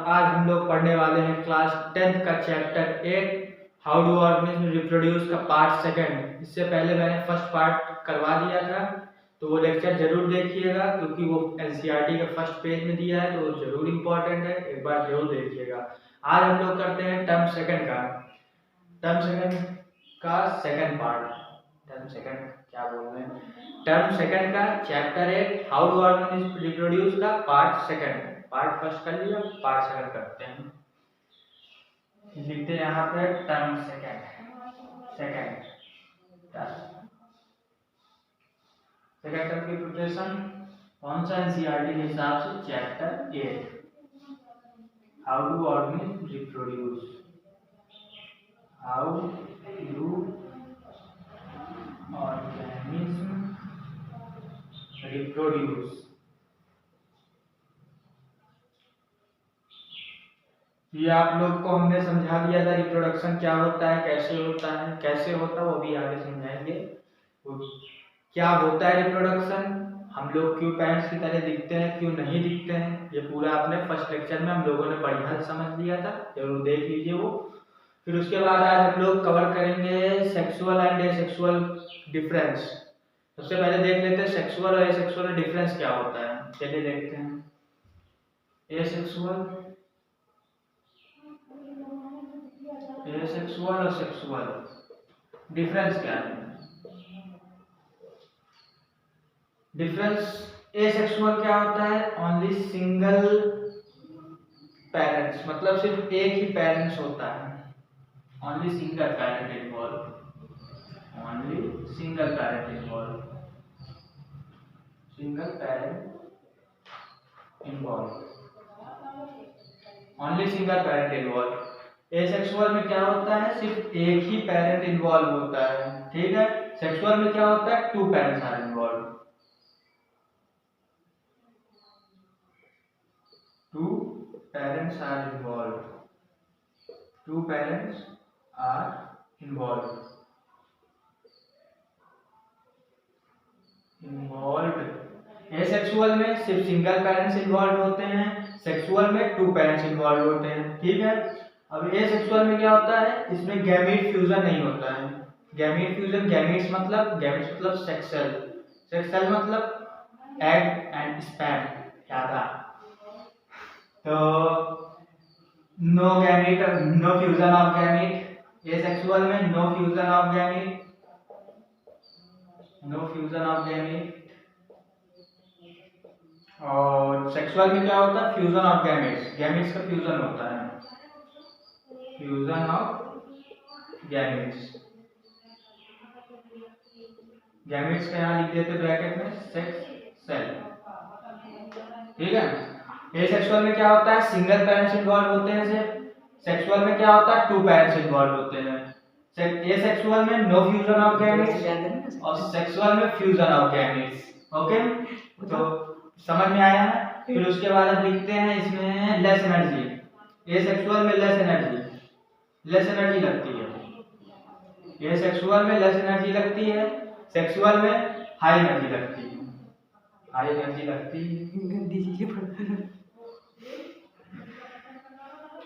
आज हम लोग पढ़ने वाले हैं क्लास 10th का chapter 8 how do organism reproduce का पार्ट सेकंड। इससे पहले मैंने फर्स्ट पार्ट करवा दिया था, तो वो लेक्चर जरूर देखिएगा क्योंकि वो एनसीईआरटी के फर्स्ट पेज में दिया है, तो वो जरूर इम्पोर्टेंट है, एक बार जरूर देखिएगा। आज हम लोग करते हैं टर्म सेकंड का सेकंड पार्ट। टर्म सेकंड क्या बोल रहे हैं, टर्म सेकंड का chapter 8 how do organism reproduce का पार्ट सेकंड। पार्ट फर्स्ट कर लिया, पार्ट सेकंड करते हैं। लिखते हैं यहाँ पे टर्म सेकंड टर्म की प्रिपरेशन कौन सा एनसीईआरटी के हिसाब से chapter 8 how do organism reproduce, how do organism reproduce. ये आप लोग को हमने समझा दिया था रिप्रोडक्शन क्या होता है, कैसे होता है, वो भी आगे समझाएंगे। क्या होता है रिप्रोडक्शन, हम लोग क्यों पेरेंट्स की तरह दिखते हैं, क्यों नहीं दिखते हैं, ये पूरा आपने फर्स्ट लेक्चर में हम लोगों ने बढ़िया समझ लिया था, जरूर देख लीजिए वो। फिर उसके बाद आज हम लोग कवर करेंगे सेक्सुअल एंड एसेक्सुअल डिफरेंस। सबसे पहले देख लेते हैं सेक्सुअल और एसेक्सुअल डिफरेंस क्या होता है। चलिए देखते हैं एसेक्सुअल और सेक्सुअल डिफरेंस क्या है। डिफरेंस एसेक्सुअल क्या होता है, ओनली सिंगल पेरेंट्स, मतलब सिर्फ एक ही पेरेंट्स होता है, only single parent involve, only single parent involve. Asexual में क्या होता है, सिर्फ एक ही पेरेंट इन्वॉल्व होता है, ठीक है। सेक्सुअल में क्या होता है, 2 parents are involve, 2 parents are involve. Asexual में सिर्फ सिंगल पेरेंट्स इन्वॉल्व होते हैं, सेक्सुअल में 2 पेरेंट्स इन्वॉल्व होते हैं, ठीक है। अब एसेक्सुअल में क्या होता है, इसमें गैमीट फ्यूजन नहीं होता है। गैमीट फ्यूजन, गैमीट्स मतलब सेक्सुअल मतलब एग एंड स्पर्म, ज्यादा। तो no fusion of gamete, asexual में नो फ्यूजन ऑफ गैमीट, और सेक्सुअल में क्या होता है, फ्यूजन ऑफ गैमेट्स का फ्यूजन होता है, फ्यूजन ऑफ गैमेट्स का यहाँ लिख देते ब्रैकेट में सेक्स सेल, ठीक है। एसेक्सुअल में क्या होता है, सिंगल पेरेंट्स इन्वॉल्व होते हैं, सेक्सुअल में क्या होता है, 2 पेरेंट्स इन्वॉल्व होते हैं। एसेक्सुअल में नो फ्यूजन ऑफ गैमेट्स और सेक्सुअल में फ्यूजन ऑफ गैमेट्स, ओके। तो समझ में आया है। फिर उसके बाद अब लिखते हैं इसमें लेस एनर्जी। एसेक्सुअल में लेस एनर्जी लगती है, एसेक्सुअल में लेस एनर्जी लगती है, सेक्सुअल में हाई एनर्जी लगती है,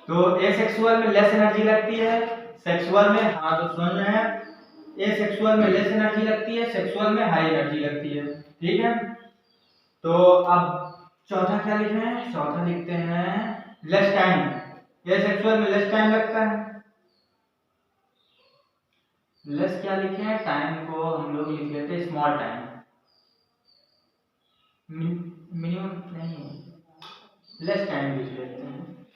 तो एसेक्सुअल में लेस एनर्जी लगती है, सेक्सुअल में, हाँ तो सुन रहे हैं, एसेक्सुअल में लेस एनर्जी लगती है, सेक्सुअल में हाई एनर्जी लगती है, ठीक है। तो अब चौथा क्या लिख रहे हैं, चौथा लिखते हैं लेस टाइम। एसेक्सुअल में लेस टाइम लगता है, लेस क्या लिखे हैं, टाइम को हम लोग लिख लेते हैं स्मॉल टाइम, मिनिमम नहीं, लेस टाइम लिख लेते हैं,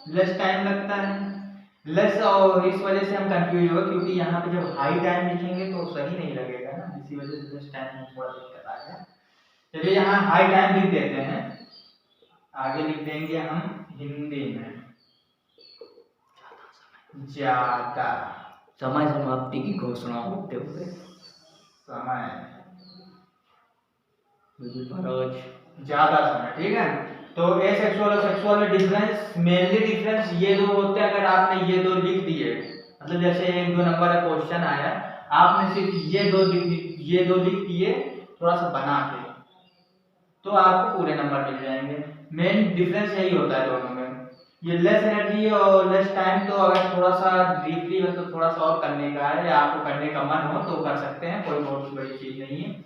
लेस टाइम लगता है, लेस। और इस वजह से हम कंफ्यूज हो, क्योंकि यहाँ पे जब हाई टाइम लिखेंगे तो सही नहीं लगेगा ना, इसी वजह से लेस टाइम में थोड़ा दिक्कत आ गया। चलिए यहाँ हाई टाइम लिख देते हैं, आगे लिख देंगे हम हिंदी में ज्यादा समय समाप्ति की घोषणा होते हुए, समय ज्यादा समय, ठीक है। तो एसेक्सुअल और सेक्सुअल में डिफरेंस, मेनली डिफरेंस ये दो होते हैं। अगर आपने ये दो लिख दिए, मतलब जैसे 1-2 नंबर का क्वेश्चन आया, आपने सिर्फ ये दो लिख दिए थोड़ा सा बना के, तो आपको पूरे नंबर मिल जाएंगे, मेन डिफरेंस यही होता है दोनों में। ये लेस एनर्जी और लेस टाइम, तो अगर थोड़ा सा डीपली मतलब थोड़ा सा और करने का है या आपको करने का मन हो तो कर सकते हैं, कोई बहुत बड़ी चीज नहीं है।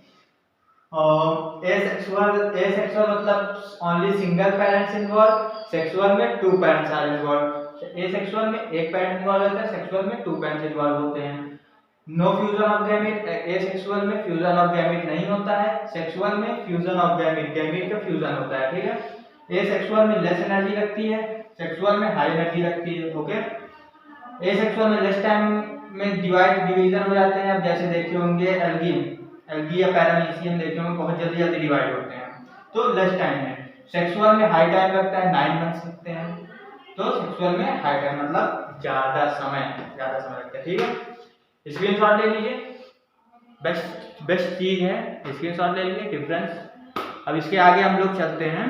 और एसेक्सुअल मतलब only single parents involve, sexual में two parents are involve. Asexual में एक पेरेंट इन्वॉल्व होता है, सेक्सुअल में टू पेरेंट्स इन्वॉल्व होते हैं। No fusion of gamete, asexual में फ्यूजन ऑफ गैमेट नहीं होता है, सेक्सुअल में फ्यूजन ऑफ गैमेट, गैमेट का फ्यूजन होता है, ठीक है। एसेक्सुअल में लेस एनर्जी लगती है, सेक्सुअल में हाई एनर्जी लगती है, ओके। एसेक्सुअल में लेस टाइम में डिवीजन हो जाते हैं। अब जैसे देखे होंगे एल्गी या पैरामीशियम देखे होंगे, बहुत जल्दी जल्दी डिवाइड होते हैं, तो लेस टाइम में। सेक्सुअल में हाई टाइम लगता है, 9 मंथ्स लगते हैं, तो सेक्सुअल में हाई टाइम मतलब ज्यादा समय लगता है, ठीक है। स्क्रीनशॉट ले लीजिए, बेस्ट चीज है, स्क्रीनशॉट ले लीजिए डिफरेंस। अब इसके आगे हम लोग चलते हैं,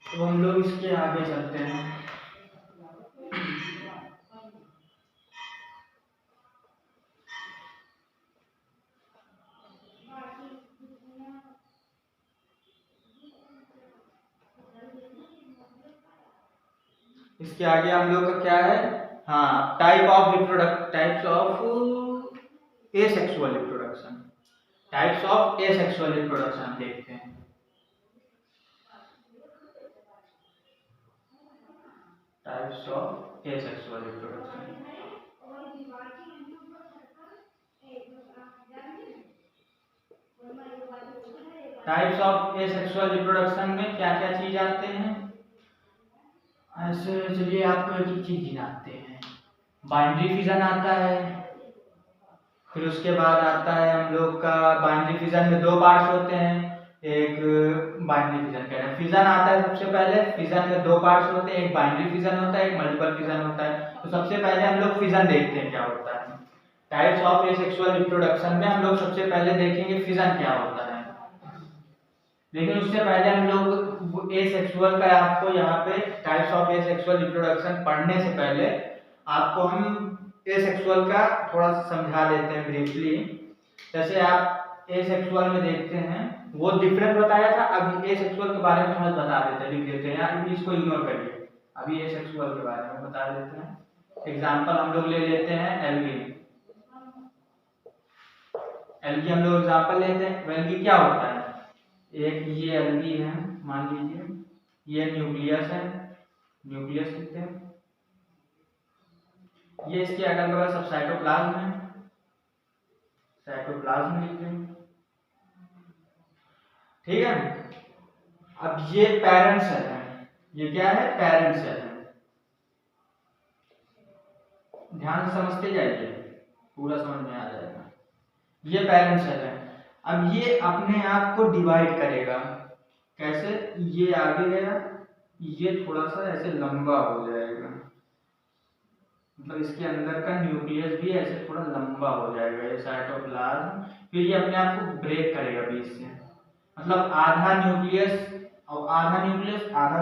तो हम लोग इसके आगे चलते हैं। इसके आगे हम लोग का क्या है, हाँ, types of asexual reproduction, types of asexual reproduction देखते हैं। Types of asexual reproduction, types of asexual reproduction में क्या क्या चीज आते हैं, ऐसे चलिए आपको एक ही चीज गिनाते हैं। बाइनरी फिजन आता है, फिर उसके बाद आता है हम लोग का बाइनरी फिजन में दो पार्ट्स होते हैं, एक बाइनरी फिजन कह रहे हैं, फिजन आता है सबसे पहले। फिजन में दो पार्ट्स होते हैं, एक बाइनरी फिजन होता है, एक मल्टीपल फिजन होता है। तो सबसे पहले हम लोग फिजन देखते हैं क्या होता है। टाइप्स ऑफ एसेक्सुअल रिप्रोडक्शन में हम लोग सबसे पहले देखेंगे फिजन क्या होता है। लेकिन उससे पहले हम लोग एसेक्सुअल का, आपको यहाँ पे टाइप्स ऑफ एसेक्सुअल रिप्रोडक्शन पढ़ने से पहले आपको हम एसेक्सुअल का थोड़ा सा समझा देते हैं ब्रीफली। जैसे आप एसेक्सुअल में देखते हैं, वो डिफरेंस बताया था, अब एसेक्सुअल के बारे में थोड़ा बता देते हैं, लिख देते हैं यार, इसको इग्नोर करिए, अभी एसेक्सुअल के बारे में बता देते हैं। एग्जांपल हम लोग ले लेते हैं एल्गी हम लोग एग्जांपल लेते हैं। एल्गी क्या होता है, एक ये एल्गी है, मान लीजिए ये न्यूक्लियस है, न्यूक्लियस लिखते हैं, ये इसके अगल बगल सब साइटोप्लाज्म है, साइटोप्लाज्म लिखते हैं, ठीक है। अब ये पेरेंट सेल है, ये क्या है, पेरेंट सेल है, ध्यान से समझते जाइए, पूरा समझ में आ जाएगा। ये पेरेंट सेल है, अब ये अपने आप को डिवाइड करेगा, कैसे, ये आगे गया, ये थोड़ा सा ऐसे लंबा हो जाएगा, मतलब इसके अंदर का न्यूक्लियस भी ऐसे थोड़ा लंबा हो जाएगा, ये साइटोप्लाज्म। फिर ये अपने आप को ब्रेक करेगा बीच से, मतलब आधा न्यूक्लियस और आधा न्यूक्लियस, आधा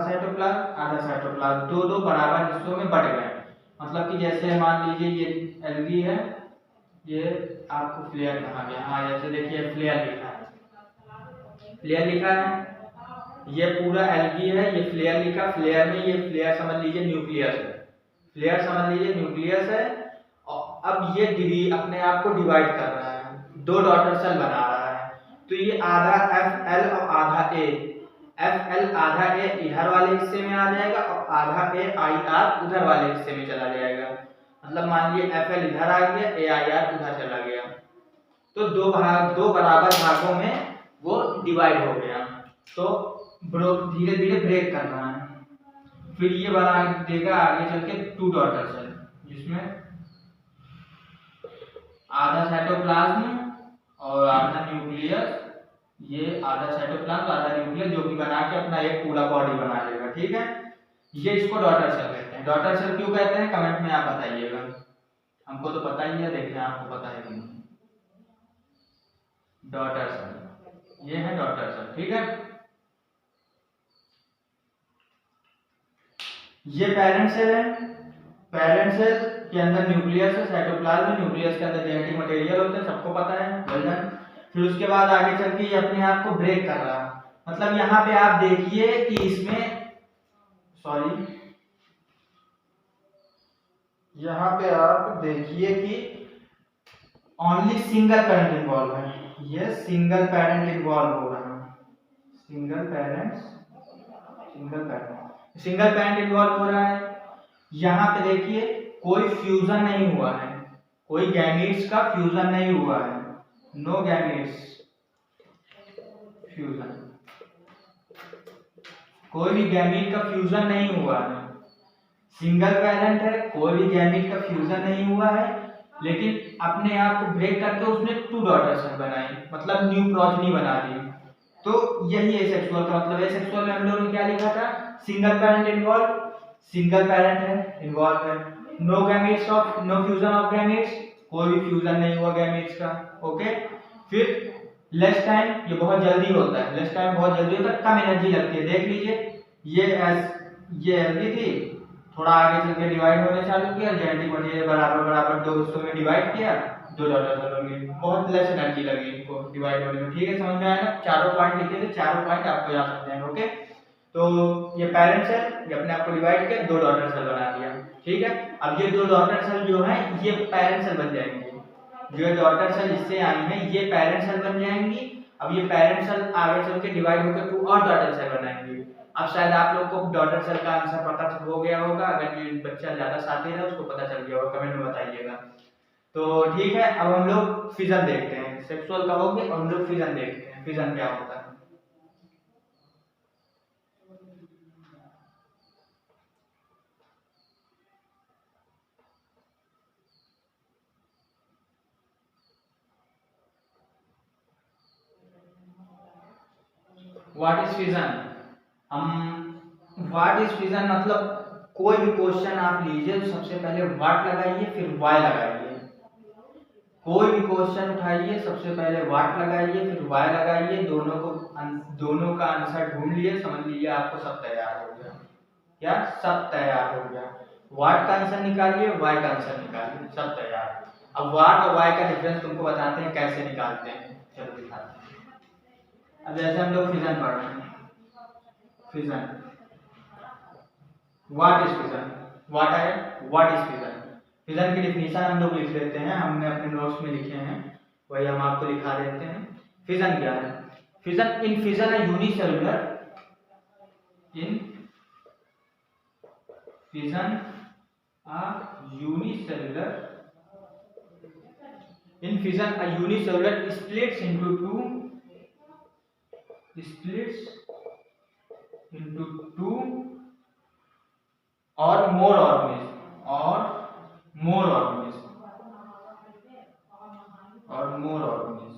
साइटोप्लाज्म, दो बराबर हिस्सों में बढ़ गए। मतलब कि जैसे मान लीजिए ये एल्गी है, ये आपको फ्लेयर कहा गया, हाँ जैसे देखिए फ्लेयर लिखा है, ये पूरा एल्गी है, ये फ्लेयर लिखा, फ्लेयर में ये फ्लेयर समझ लीजिए न्यूक्लियस है, फ्लेयर समझ लीजिए न्यूक्लियस है। और अब ये अपने आप को डिवाइड कर रहा है, दो डॉटर सेल बना रहा है, तो ये आधा FL और आधा A, FL आधा A इधर वाले हिस्से में आ जाएगा और आधा AIR उधर वाले हिस्से में चला जाएगा। मतलब मान लीजिए FL इधर आ गया, AIR उधर चला गया, तो दो बराबर भागों में वो डिवाइड हो गया, तो धीरे धीरे ब्रेक करना है। फिर ये बना देगा आगे चल के टू डॉटर सेल, जिसमें आधा साइटोप्लाज्म और आधा न्यूक्लियस, ये आधा साइटोप्लाज्म आधा न्यूक्लियस, जो कि बना के अपना एक पूरा बॉडी बना लेगा, ठीक है। ये इसको डॉटर सेल कहते हैं। डॉटर सेल क्यों कहते हैं, कमेंट में आप बताइएगा, हमको तो पता ही है, देखिए आपको पता है कि नहीं। डॉटर सेल, ये है डॉटर सेल, ठीक है। ये पेरेंट सेल है, पेरेंट सेल के अंदर न्यूक्लियस है, साइटोप्लाज्म में, न्यूक्लियस के अंदर जेनेटिक मटेरियल होते हैं, सबको पता है, वेल डन। फिर उसके बाद आगे चल के ये अपने आप को ब्रेक कर रहा है। मतलब यहाँ पे आप देखिए कि इसमें यहाँ पे आप देखिए कि ओनली सिंगल पेरेंट इन्वॉल्व है, ये सिंगल पेरेंट इन्वॉल्व हो रहा है, सिंगल पेरेंट इन्वॉल्व हो रहा है। यहाँ पे देखिए कोई फ्यूजन नहीं हुआ है, कोई गैमीट्स का फ्यूजन नहीं हुआ है, नो गैमीट्स फ्यूजन, कोई भी गैमीट का फ्यूजन नहीं हुआ है। सिंगल पेरेंट है, कोई भी गैमीट का फ्यूजन नहीं हुआ है, लेकिन अपने आप को ब्रेक करके उसने 2 डॉटर सेल बनाई, मतलब न्यू प्रोजेनी बना दी। तो यही एसेक्सुअल का मतलब है। एसेक्सुअल में हम लोगों ने क्या लिखा था, single parent involve, single parent है इन्वॉल्व है, no gametes of, no fusion of gametes, कोई भी फ्यूजन नहीं हुआ गैमीट्स का। ओके, फिर लेस टाइम, ये बहुत जल्दी होता है, लेस टाइम बहुत जल्दी होता है, कम एनर्जी लगती है। देख लीजिए ये हेल्दी थी, थोड़ा आगे चल के डिवाइड होने चालू किया, जेनेटिक मटेरियल बराबर बराबर 2 हिस्सों में डिवाइड किया, 2 डॉटर सेल बन गई, बहुत लेस एनर्जी लगी इनको डिवाइड होने में। ठीक है, समझ में आया ना? चारों पॉइंट लिखे थे, चारों पॉइंट आपको याद रखने हैं। ओके, तो ये पेरेंट सेल, ये अपने आप को डिवाइड किया, 2 डॉटर सेल बना दिया। ठीक है, अब ये 2 डॉटर सेल जो है ये पेरेंट सेल बन जाएंगे, जो डॉटर सेल इससे आई है ये पेरेंट सेल बन जाएंगी। अब ये पेरेंट सेल आगे चल के डिवाइड होकर 2 और डॉटर सेल बनाएंगी। अब शायद आप लोग को डॉटर सेल का आंसर पता हो गया होगा, अगर ये बच्चा ज्यादा साथी है उसको पता चल गया होगा, कमेंट में बताइएगा। तो ठीक है, अब हम लोग फिजन देखते हैं, सेक्सुअल का हो गया, हम लोग फिजन देखते हैं, फिजन क्या होता है। What is fission? What is fission मतलब कोई भी क्वेश्चन आप लीजिए तो सबसे पहले व्हाट लगाइए, फिर वाई लगाइए। कोई भी क्वेश्चन उठाइए, सबसे पहले व्हाट लगाइए, फिर वाई लगाइए, दोनों का आंसर ढूंढ लिए, समझ लीजिए आपको सब तैयार हो गया। क्या सब तैयार हो गया? व्हाट का आंसर निकालिए, वाई का आंसर निकालिए, सब तैयार। अब व्हाट और वाई का डिफरेंस तुमको बताते हैं कैसे निकालते हैं, चलो दिखाते हैं। अब जैसे हम लोग फिजन पढ़ रहे हैं, fission, what is fission, what आया, व्हाट इज फिजन। फिजन की डिफिनीशन हम लोग लिख लेते हैं, हमने अपने नोट्स में लिखे हैं, वही हम आपको लिखा देते हैं। फिजन क्या है? फिजन, इन फिजन है unicellular, in fission a unicellular, in fission a unicellular splits into two or more organisms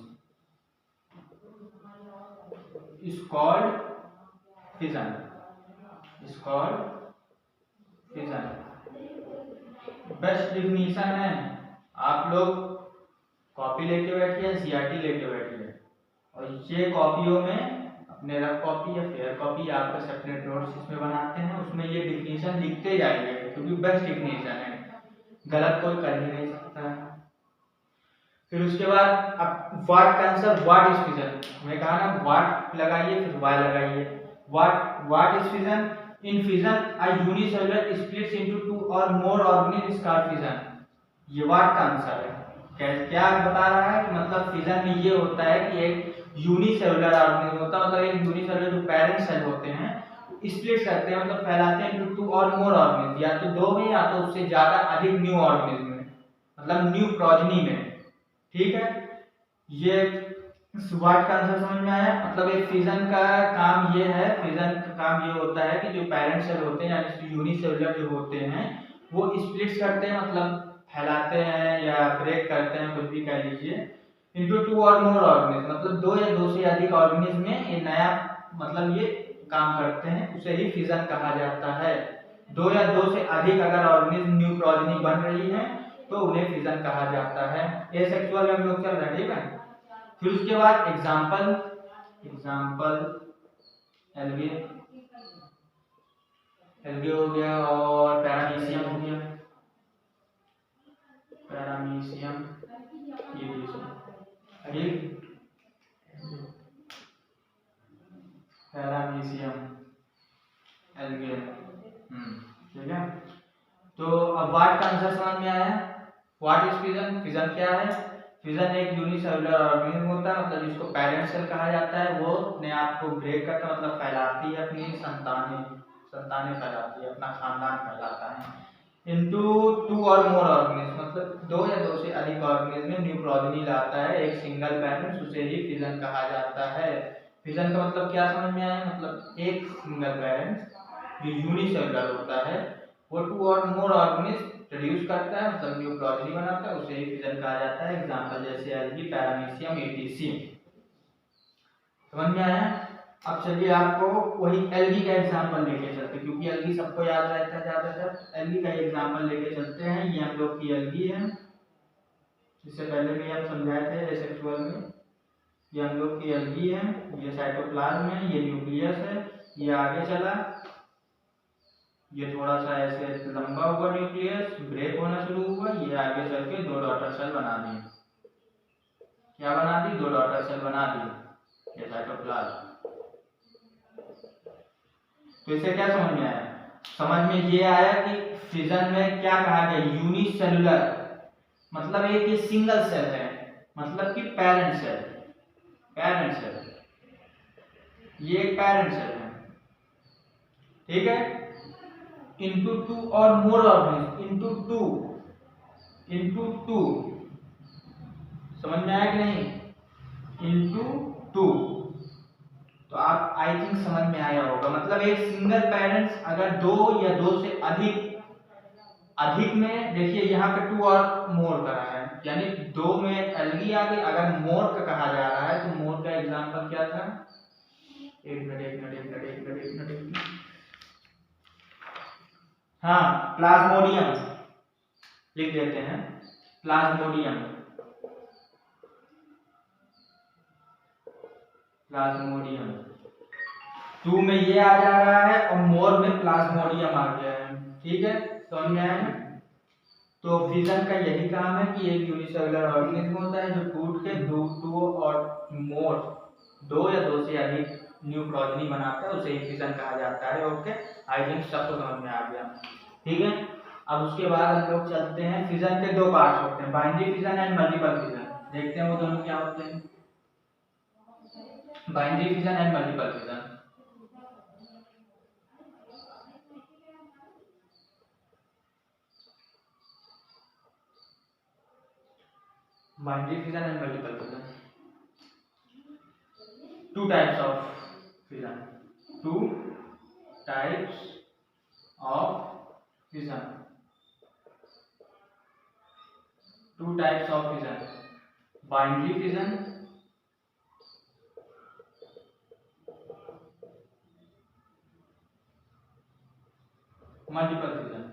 is called fission, best definition है। आप लोग कॉपी लेके बैठिए, सीआरटी लेके बैठिए, और ये कॉपियों में अपने रफ कॉपी या फेयर कॉपी आपका सेपरेट नोट्स इसमें बनाते हैं, उसमें ये डिफिनीशन लिखते जाइए, क्योंकि बेस्ट डिफिनीशन है, गलत कोई कर ही नहीं सकता है। फिर उसके बाद अब व्हाट का आंसर, व्हाट इज फिजन, मैं कहा ना व्हाट लगाइए फिर वाई लगाइए। What is fission? In fission a unicellular splits into 2 और मोर ऑर्गेनिज्म इज कॉल्ड फिजन। ये व्हाट का आंसर है। क्या बता रहा है कि मतलब फिजन में ये होता है कि एक यूनिसेलुलर ऑर्गेनिज्म होता है, मतलब एक यूनिसेलुलर जो पेरेंट सेल होते हैं स्प्लिट करते हैं, मतलब फैलाते हैं इनटू 2 और मोर ऑर्गेनिज्म, या तो 2 में या तो उससे ज्यादा अधिक न्यू ऑर्गेनिज्म में, मतलब न्यू प्रोजेनी में। ठीक है, ये व्हाट का आंसर समझ में आया? मतलब एक फिजन का काम ये है, फिजन का काम ये होता है कि जो पेरेंट सेल होते हैं यानी यूनिसेलुलर जो होते हैं वो स्प्लिट्स करते हैं, मतलब फैलाते हैं या ब्रेक करते हैं, कुछ भी कह लीजिए, इनटू 2 और मोर ऑर्गेनिज्म, मतलब 2 या 2 से अधिक ऑर्गेनिज्म में ये नया मतलब ये काम करते हैं, उसे ही फिजन कहा जाता है। 2 या 2 से अधिक अगर ऑर्गेनिज्म न्यू प्रोजेनी बन रही है तो उन्हें फिजन कहा जाता है। एसेक्सुअल में हम लोग चल रहे हैं, ठीक है। फिर उसके बाद एग्जाम्पल एल्गे हो गया और पैरामीशियम हो गया, पैरामीशियम ये भी ठीक। Paramecium algae. ठीक है, तो अब व्हाट का आंसर समझ में आया। What is fission? फिजन क्या है? फिजन एक यूनिसेलुलर ऑर्गेनिज्म होता है, मतलब जिसको पेरेंट सेल कहा जाता है। वो अपने आप को ब्रेक करता मतलब फैलाती है, अपनी संतानें फैलाती है, अपना खानदान फैलाता है इनटू टू और मोर ऑर्गेनिज्म, मतलब दो या दो से अधिक ऑर्गेनिज्म में न्यू प्रोजेनी लाता है एक सिंगल पेरेंट्स, उसे ही फिजन कहा जाता है। फिजन का मतलब क्या समझ में आया? मतलब एक सिंगल पेरेंट्स जो यूनिसेलुलर होता है वो टू और मोर ऑर्गेनिज्म प्रोड्यूस करता है, मतलब न्यू प्रोजेनी बनाता है, उसे ही फिजन कहा जाता है। एग्जांपल जैसे एल्गी, पैरामीशियम, एटीसी। समझ में आया? अब चलिए आपको वही एल्गी का एग्जांपल लेके चलते हैं, क्योंकि एल्गी सबको याद रहता है ज्यादातर। एल्गी का एग्जांपल लेके चलते हैं। ये हम लोग की एल्गी है, इससे पहले भी हम समझाए थे एसेक्सुअल में। ये हम लोग की एल्गी है, ये साइटोप्लाज्म है, ये न्यूक्लियस है, ये आगे चला, ये थोड़ा सा ऐसे लंबा हुआ न्यूक्लियस, ब्रेक होना शुरू हुआ, ये आगे चल के दो डॉटर सेल बना दिए। क्या बना दी? दो डॉटर सेल बना दी, ये साइटोप्लाज्म। तो इससे क्या समझ में आया? समझ में ये आया कि फिजन में क्या कहा गया? यूनिसेलुलर, मतलब एक ये सिंगल सेल है, मतलब कि पेरेंट सेल। पेरेंट सेल, ये एक पेरेंट सेल है, ठीक है, इंटू टू और मोर ऑर्गेनिज्म, इंटू टू। समझ में आया कि नहीं? Into two. तो आप आई थिंक समझ में आया होगा। मतलब एक सिंगल पेरेंट्स अगर दो या दो से अधिक में, देखिए यहाँ पे टू और मोर करा है, यानी दो में एल्गी आ गई। अगर मोर का कहा जा रहा है तो मोर का एग्जांपल क्या था? एक मिनट। हाँ, प्लाज्मोडियम लिख देते हैं, प्लाज्मोडियम। टू में ये आ जा रहा है और मोर में प्लाज्मोडियम आ गया है, ठीक है, समझ में आया? तो फिजन का यही काम है कि एक यूनिसेलुलर ऑर्गेनिज्म होता है जो टूट के टू और मोर, दो या दो से अधिक न्यू प्रोजेनी बनाता है, उसे ही फिजन कहा जाता है। ओके, आई थिंक सबको समझ में आ गया, ठीक है। अब उसके बाद हम लोग चलते हैं, फिजन के दो पार्ट्स होते हैं, binary fission and multiple fission. देखते हैं वो दोनों क्या होते हैं, binary fission and multiple fission. Binary fission and multiple fission. Two types of fission. Two types of fission. Two types of fission. Binary fission. Multiple fission.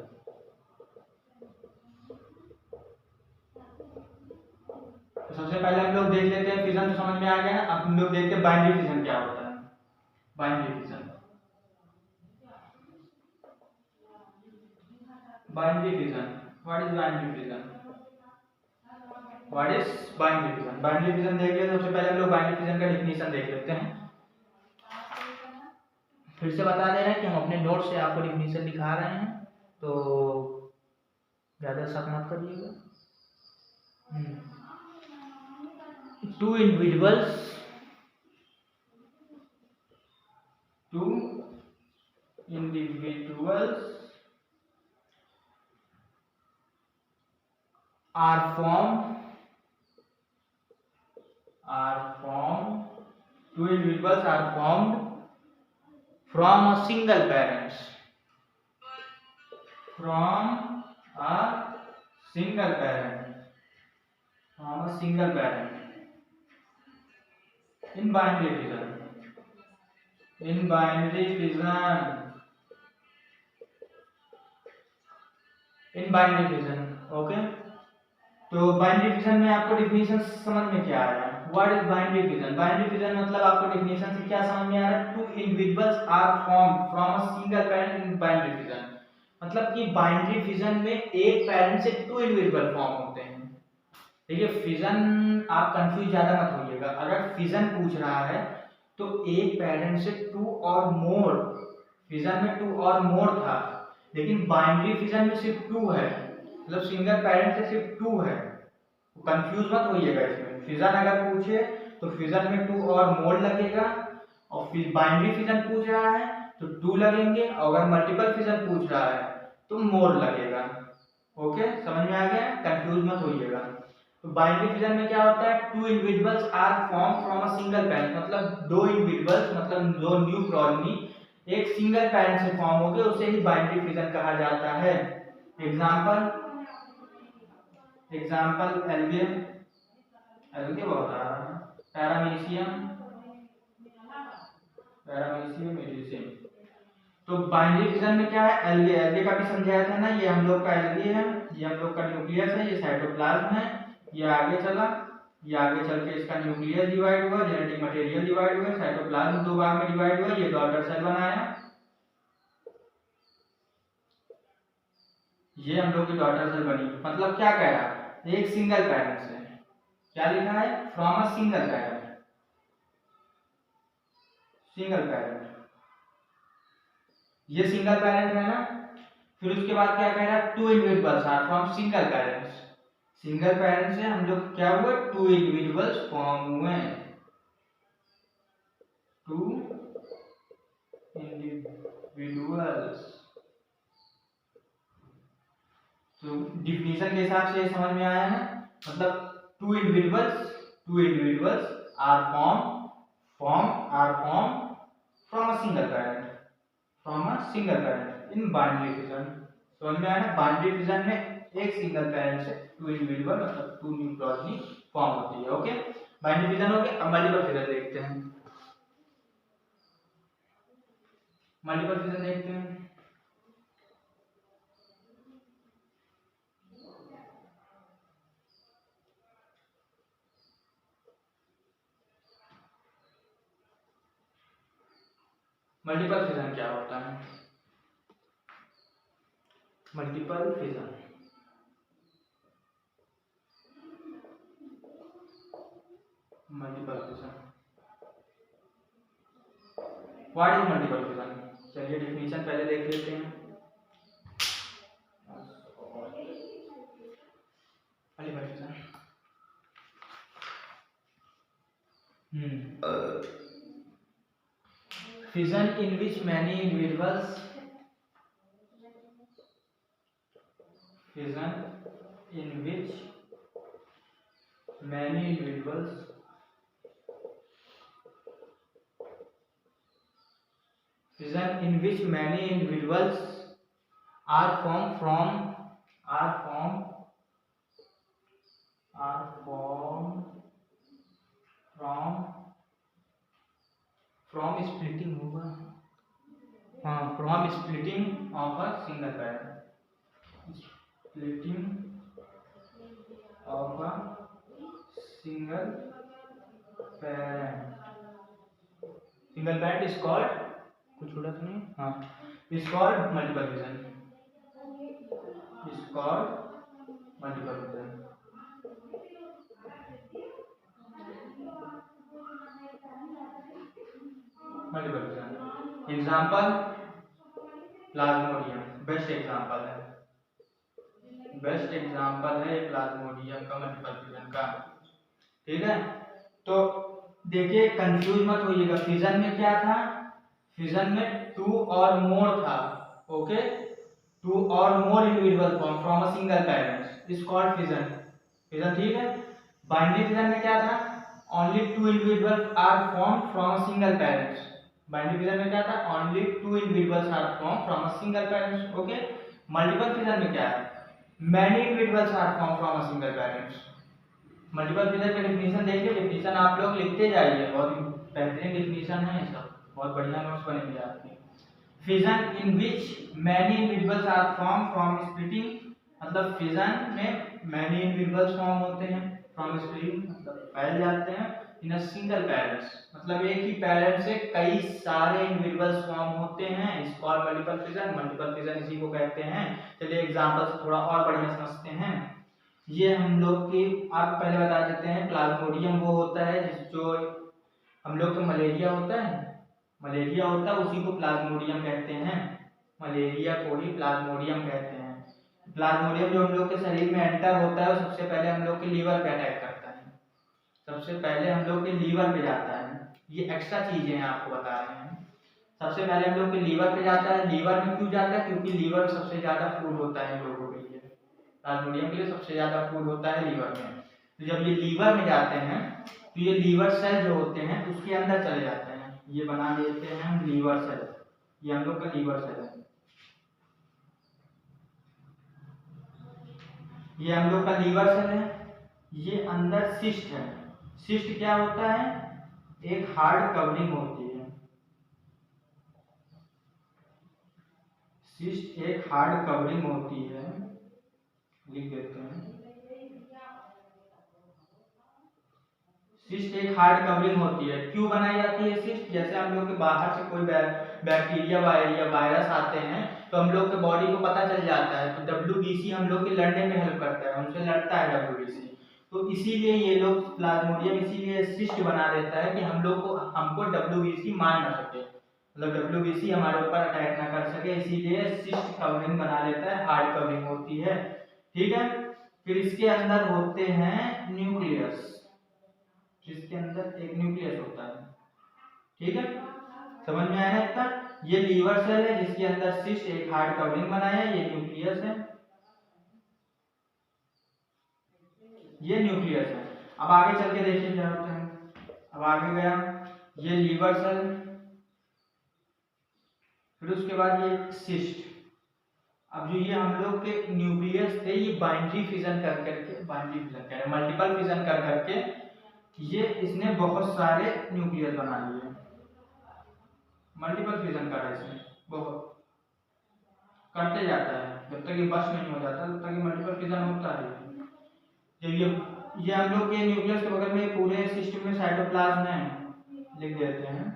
तो सबसे पहले हम लोग देख लेते हैं फिजन, तो समझ में आ गया। अब हम लोग देखते हैं बाइनरी फिजन क्या होता है। Binary fission, binary fission, what is binary fission? What is binary fission? Binary fission देख लेते हैं। सबसे पहले हम लोग बाइनरी फिजन का डेफिनेशन देख लेते हैं। फिर से बता दे रहे हैं कि हम अपने नोट से आपको डेफिनेशन दिखा रहे हैं, तो ज्यादा शक मत करिएगा। Two individuals are formed two individuals are formed from a single parent, in binary fission. Okay, तो बाइनरी फिजन में आपको डिफिनेशन समझ में क्या आया? What is binary fission? Binary fission मतलब आपको डिफिनेशन से क्या समझ में आ रहा है? Two individuals are formed from a single parent in binary fission, मतलब कि बाइनरी फिजन में एक पेरेंट से टू इंडिविजुअल फॉर्म होते हैं। देखिए फिजन, आप कंफ्यूज ज्यादा मत होइएगा। अगर फिजन पूछ रहा है तो एक पेरेंट से 2 और मोर, फिजन में 2 और मोर था, लेकिन बाइनरी फिजन में सिर्फ 2 है, मतलब सिंगल पेरेंट से सिर्फ 2 है। कंफ्यूज मत होइएगा इसमें। फिजन अगर पूछे तो फिजन में 2 और मोर लगेगा, और फिर बाइनरी फिजन पूछ रहा है तो 2 लगेंगे, और अगर मल्टीपल फिजन पूछ रहा है तो मोर लगेगा। ओके, समझ में आ गया? कंफ्यूज मत होइएगा। तो बाइनरी फिजन में क्या होता है, 2 individuals are form from a single parent, मतलब 2 इंडिविजुअल्स, मतलब 2 न्यू कॉलोनी एक सिंगल पेरेंट से फॉर्म हो गए, उसे ही बाइनरी फिजन कहा जाता है। एग्जाम्पल एल्गियम, एल्गियम होता है पैरामीशियम, पैरामीशियम मेडिसिन। तो बाइनरी फिजन में क्या है, एल्गे, एल्गे का भी समझाया था ना, ये हम लोग का एल्गे है, ये हम लोग का न्यूक्लियस है, ये साइटोप्लाज्म है, ये आगे चला, ये आगे चल के इसका न्यूक्लियस डिवाइड हुआ, जेनेटिक मटेरियल डिवाइड हुआ, साइटोप्लाज्म 2 भाग में डिवाइड हुआ, ये डॉटर सेल बनाया, ये हम लोग की डॉटर सेल बनी। मतलब क्या कह रहा है, एक सिंगल पेरेंट से, क्या लिखा है, from a single parent, single parent, ये सिंगल पेरेंट है ना। फिर उसके बाद क्या कह रहा है, 2 individuals are from single parents, single parent से हम लोग क्या हुए, 2 इंडिविजुअल्स फॉर्म हुए, 2 इंडिविजुअल्स। तो डिफिनीशन के हिसाब से समझ में आया है, मतलब 2 individuals are form from a single parent, in binary fission. समझ में आया ना, बाइनरी फिजन में एक सिंगल पेरेंट से 2 इंडिविजुअल, मतलब 2 न्यू कॉलोनी फॉर्म होती है। ओके, बाइनरी फिजन हो गया। अब मल्टीपल फिजन देखते हैं, मल्टीपल फिजन देखते हैं। मल्टीपल फिजन क्या होता है, multiple fission, multiple fission, what is multiple fission? चलिए डेफिनेशन पहले देख लेते हैं। Multiple fission, fission in which many individuals, fission in which many individuals fission in which many individuals are formed from splitting होगा, हाँ, from splitting of a single parent, splitting of a single parent is called, कुछ छोड़ा तो नहीं, हाँ, is called multiple fission, is called multiple fission। Multiple fission example Plasmodium, best example है, best example है Plasmodium का मल्टीपल फिजन का। ठीक है, तो देखिए कंफ्यूज मत होइएगा, फिजन में क्या था, फिजन में 2 और मोर था। ओके, 2 और more individual form from a single parent is called fission, fission. ठीक है, बाइनरी फिजन में क्या था, only 2 individuals are form from a single parent, binary fission में क्या था, only 2 individuals are form from a single parent. Okay, multiple fission में क्या है, many individuals are form from a single parent. Multiple fission का definition देखिए, definition आप लोग लिखते जाइए, बहुत बेहतरीन डेफिनेशन है ये सब, बहुत बढ़िया नोट्स बनेंगे आपके। Fission in which many individuals are form from splitting, मतलब फिजन में मैनी इंडिविजुअल्स फॉर्म होते हैं फ्रॉम स्प्लिटिंग, मतलब फैल जाते हैं इन अ सिंगल पेरेंट्स, मतलब एक ही पेरेंट से कई सारे इंडिविजुअल्स फॉर्म होते हैं, इस called multiple fission. Multiple fission इसी को कहते हैं। चलिए एग्जांपल से थोड़ा और बढ़िया समझते हैं। ये हम लोग की, आप पहले बता देते हैं, प्लाज्मोडियम वो होता है जो हम लोग को मलेरिया होता है, मलेरिया होता है उसी को प्लाज्मोडियम कहते हैं, मलेरिया को ही प्लाज्मोडियम कहते हैं। प्लाज्मोडियम जो हम लोग के शरीर में एंटर होता है वो सबसे पहले हम लोग के लीवर पे अटैक करता है, सबसे पहले हम लोग के लीवर पे जाता है। ये एक्स्ट्रा चीजें हैं आपको बता रहे हैं। सबसे पहले हम लोग के लीवर पे जाता है। लीवर में क्यों जाता है? क्योंकि लीवर सबसे ज्यादा फूड होता है लोगों के लिए, प्लाज्मोडियम के लिए सबसे ज्यादा फूड होता है लीवर में। तो जब ये लीवर में जाते हैं तो ये लीवर सेल जो होते हैं उसके अंदर चले जाते हैं, ये बना देते हैं हम लीवर सेल, ये हम लोग का लीवर सेल है। ये हम लोग का लीवर सेल है। ये अंदर सिस्ट है। सिस्ट क्या होता है? एक हार्ड कवरिंग होती है। सिस्ट एक हार्ड कवरिंग होती है, लिख देते हैं। सिस्ट एक हार्ड कवरिंग होती है। क्यों बनाई जाती है सिस्ट? जैसे हम लोग के बाहर से कोई बैक्टीरिया या वायरस आते हैं तो हम लोग के बॉडी को पता चल जाता है, तो WBC हम लोग के लड़ने में हेल्प करता है, उनसे लड़ता है WBC। तो इसीलिए ये लोग प्लाज्मोडियम इसीलिए सिस्ट बना देता है कि हमको WBC मार ना सके, मतलब WBC हमारे ऊपर अटैक ना कर सके, इसीलिए सिस्ट कवरिंग बना लेता है, हार्ड कवरिंग होती है। ठीक है। फिर इसके अंदर होते हैं न्यूक्लियस, जिसके अंदर एक न्यूक्लियस होता है। ठीक है, समझ में आया इतना? ये लीवर सेल है जिसके अंदर सिस्ट एक हार्ड कवरिंग बनाया है, ये न्यूक्लियस है, ये न्यूक्लियस है। अब आगे चल के देखिए क्या होता है। अब आगे गया ये लीवर सेल, फिर उसके बाद ये सिस्ट। अब जो ये हम लोग के न्यूक्लियस थे ये बाइनरी फिजन कर करके, बाइनरी फिजन कह रहे हैं, मल्टीपल फिजन कर करके ये इसने बहुत सारे न्यूक्लियस बना लिए, मल्टीपल फिजन कर रहा है इसने, बहुत करते जाता है, जब तक ये बस नहीं हो जाता तब तक ये मल्टीपल फिजन होता है। जब ये हम लोग के न्यूक्लियस के बगल में पूरे सिस्टम में साइटोप्लाज्म है, लिख देते हैं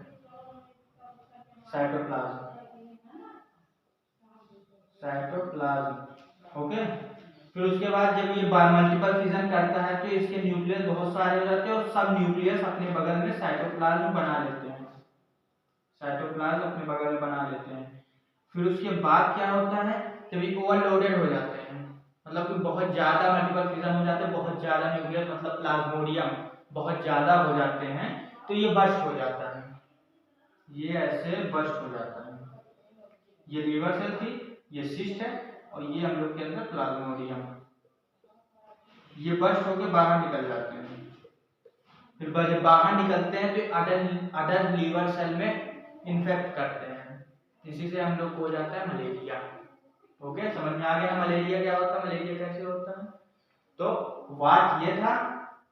साइटोप्लाज्म, साइटोप्लाज्म। ओके। फिर उसके बाद जब ये मल्टीपल फिजन करता है तो इसके न्यूक्लियस बहुत सारे हो जाते हैं और सब न्यूक्लियस अपने बगल में साइटोप्लाज्म बना लेते हैं, साइटोप्लाज्म अपने बगल में बना लेते हैं। फिर उसके बाद क्या होता है, जब ये ओवरलोडेड हो जाते हैं, मतलब कि बहुत ज्यादा मल्टीपल फिजन हो जाते हैं, बहुत ज्यादा न्यूक्लियस मतलब प्लाज्मोडियम बहुत ज्यादा हो जाते हैं, तो ये बर्स्ट हो जाता है, ये ऐसे बर्स्ट हो जाता है। ये लीवर सेल थी, ये सिस्ट है और ये हम लोग के अंदर प्लाज्मोडियम, ये बर्स्ट होकर बाहर निकल जाते हैं। फिर जब बाहर निकलते हैं तो अदर लीवर सेल में इन्फेक्ट करते हैं, इसी से हम लोग को हो जाता है मलेरिया। ओके, समझ में आ गया मलेरिया क्या होता है, मलेरिया कैसे होता है? तो वाट ये था,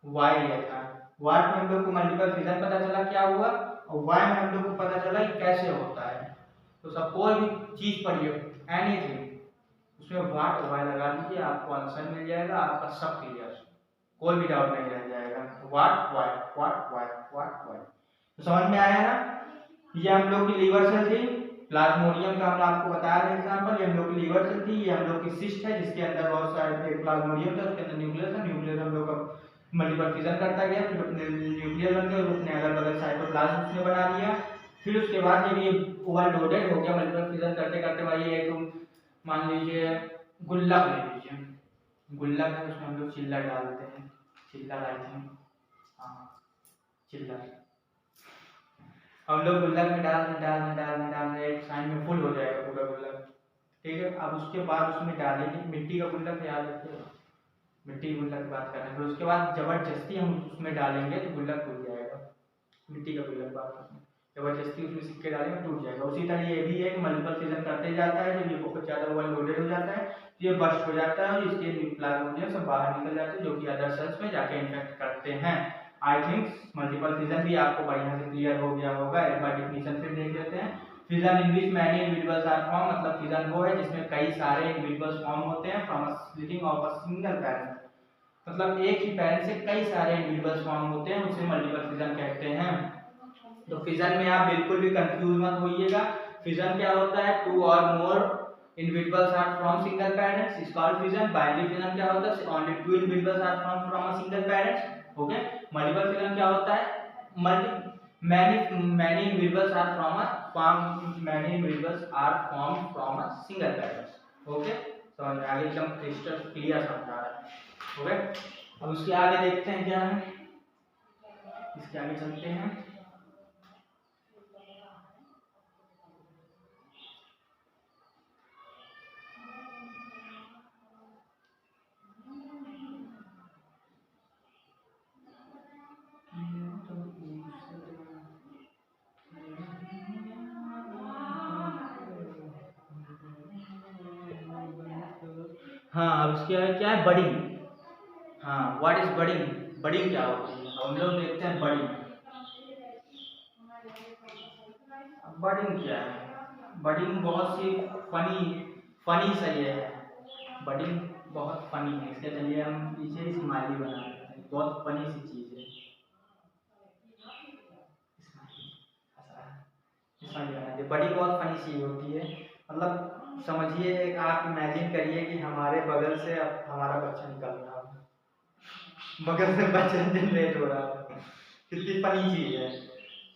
वाई ये था। वाट में हम लोग को मल्टीपल फिजन पता चला क्या हुआ, और वाई में हम लोग को पता चला कि कैसे होता है। तो सब कोई भी चीज पढ़िए, एनीथिंग, उसमें वाट और वाई लगा दीजिए, आपको आंसर मिल जाएगा, आपका सब क्लियर, कोई भी डाउट नहीं रह जाएगा। वाट वाई, वाट वाई, वाट वाई। तो समझ में आया ना? ये हम लोग की लीवर सेल थी, प्लाज्मोडियम का हम आपको बता रहे हैं एग्जांपल, ये हम लोग की लीवर सेल थी, ये हम लोग की सिस्ट है जिसके अंदर बहुत सारे प्लाज्मोडियम था, उसके अंदर न्यूक्लियस है, न्यूक्लियस हम लोग का मल्टीपल फिजन करता गया, फिर अपने न्यूक्लियस बन गया और अपने अगल बगल साइटोप्लाज्म उसने बना लिया। फिर उसके बाद जब ये ओवरलोडेड हो गया मल्टीपल फिजन करते करते, भाई एक मान लीजिए गुल्लक ले लीजिए, गुल्लक है उसमें हम लोग चिल्ला डालते हैं, चिल्ला डालते हैं, हाँ चिल्ला, हम लोग गुल्लक में डाल एक साइड में फुल हो जाएगा पूरा गुल्लक। ठीक है। अब उसके बाद उसमें डालेंगे मिट्टी का गुल्लक, याद रखिए मिट्टी के गुल्लक की बात कर रहे हैं। फिर उसके बाद जबरदस्ती हम उसमें डालेंगे तो गुल्लक टूट जाएगा, मिट्टी का गुल्लक बात करते हैं, जबरदस्ती उसमें सिक्के डालेंगे टूट जाएगा। उसी तरह ये भी है कि मल्टीपल फिजन करते जाता है, जब ये बहुत ज्यादा ओवरलोडेड हो जाता है तो ये बर्स्ट हो जाता है और इसके प्लाज्मोडियम सब बाहर निकल जाते हैं जो कि अदर सेल्स में जाके इन्फेक्ट करते हैं। आई थिंक मल्टीपल फिजन भी आपको बढ़िया से क्लियर हो गया होगा। एक बार डेफिनेशन फिर देख लेते हैं। Fission in which many individuals are form, मतलब फिजन वो है जिसमें कई सारे इंडिविजुअल्स फॉर्म होते हैं from a splitting of a single parent, मतलब एक ही पैरेंट से कई सारे इंडिविजुअल्स फॉर्म होते हैं, उसे मल्टीपल फिजन कहते हैं। तो फिजन में आप बिल्कुल भी कंफ्यूज मत होइएगा। फिजन क्या होता है, टू और मोर individuals are from single parents is called fission. Binary fission क्या होता है, only two individuals are from a single parents. Okay. Multiple fission क्या होता है, many individuals are formed from a single parent. Okay, समझ में आगे एकदम क्रिस्टल क्लियर समझा रहा है। ओके, अब उसके आगे देखते हैं क्या है, इसके आगे चलते हैं। हाँ, अब उसके आगे क्या है, बडिंग। हाँ, व्हाट इज बडिंग, बडिंग क्या होती है, हम लोग देखते हैं बडिंग। बडिंग क्या है, बडिंग बहुत सी फनी सा ये है, बडिंग बहुत फनी है। इसके चलिए हम पीछे स्माइली बना देते हैं, बहुत फनी सी चीज है। बड़ी बहुत फनी चीज होती है, मतलब समझिए, एक आप इमेजिन करिए कि हमारे बगल से अब हमारा बच्चा निकल रहा है, बगल से बच्चा जनरेट हो रहा है, कितनी फनी चीज है।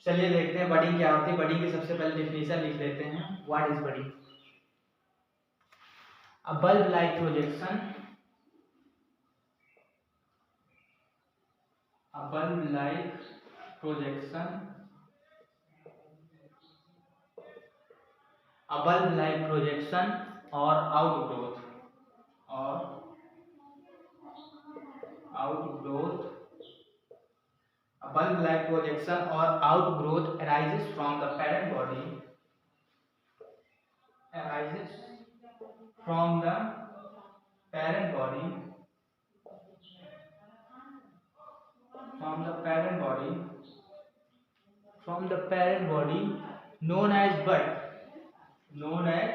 चलिए देखते हैं बडिंग क्या होती है। बडिंग की सबसे पहले डेफिनेशन लिख लेते हैं। What is budding? A bulb like projection, a bulb like projection, a bulb like projection or outgrowth, or outgrowth, a bulb like projection or outgrowth arises from the parent body, arises from the parent body, from the parent body, from the parent body known as bud, known as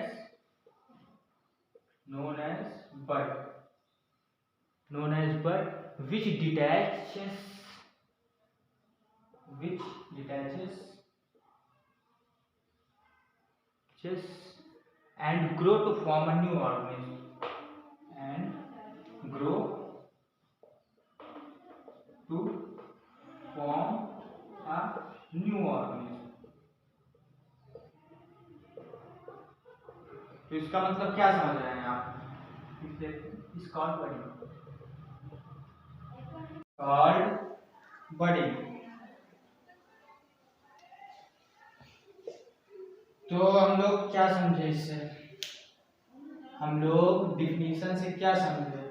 bud, known as bud, which detaches, which detaches and grow to form a new organism, and grow to form a new organism। तो इसका मतलब क्या समझ रहे हैं आप? इस called budding. तो हम लोग क्या समझे इससे, हम लोग डिफिनीशन से क्या समझे?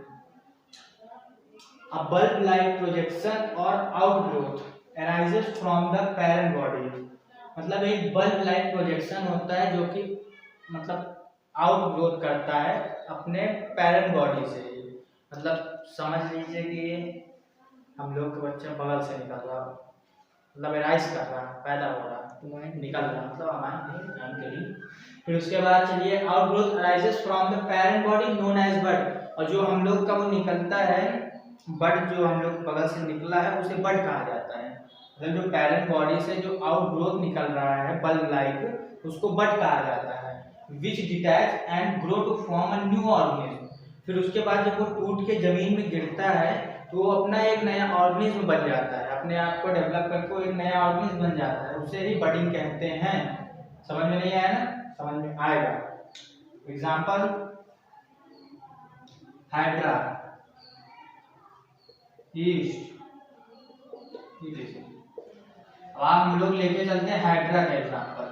A bulb like projection or outgrowth arises from the parent body, मतलब एक बल्ब लाइक प्रोजेक्शन होता है जो कि मतलब आउटग्रोथ करता है अपने पेरेंट बॉडी से। मतलब समझ लीजिए कि हम लोग का बच्चा बगल से निकल रहा, मतलब एराइज कर रहा, पैदा हो रहा, निकल रहा, मतलब हमारे। फिर उसके बाद चलिए, outgrowth arises from the parent body known as bud, और जो हम लोग का वो निकलता है बड, जो हम लोग बगल से निकला है उसे बड कहा जाता है। मतलब जो पेरेंट बॉडी से जो आउटग्रोथ निकल रहा है बल्ब लाइक, उसको बड कहा जाता है। Which detach and grow to form a new organism, फिर उसके बाद जब वो टूट के जमीन में गिरता है तो वो अपना एक नया ऑर्गेनिज्म बन जाता है, अपने आप को डेवलप करके एक नया ऑर्गेनिज्म बन जाता है, उसे ही बडिंग कहते हैं। समझ में नहीं आया ना? समझ में आएगा। Example, hydra, east. अब हम लोग लेके चलते हैं हाइड्रा का एग्जांपल।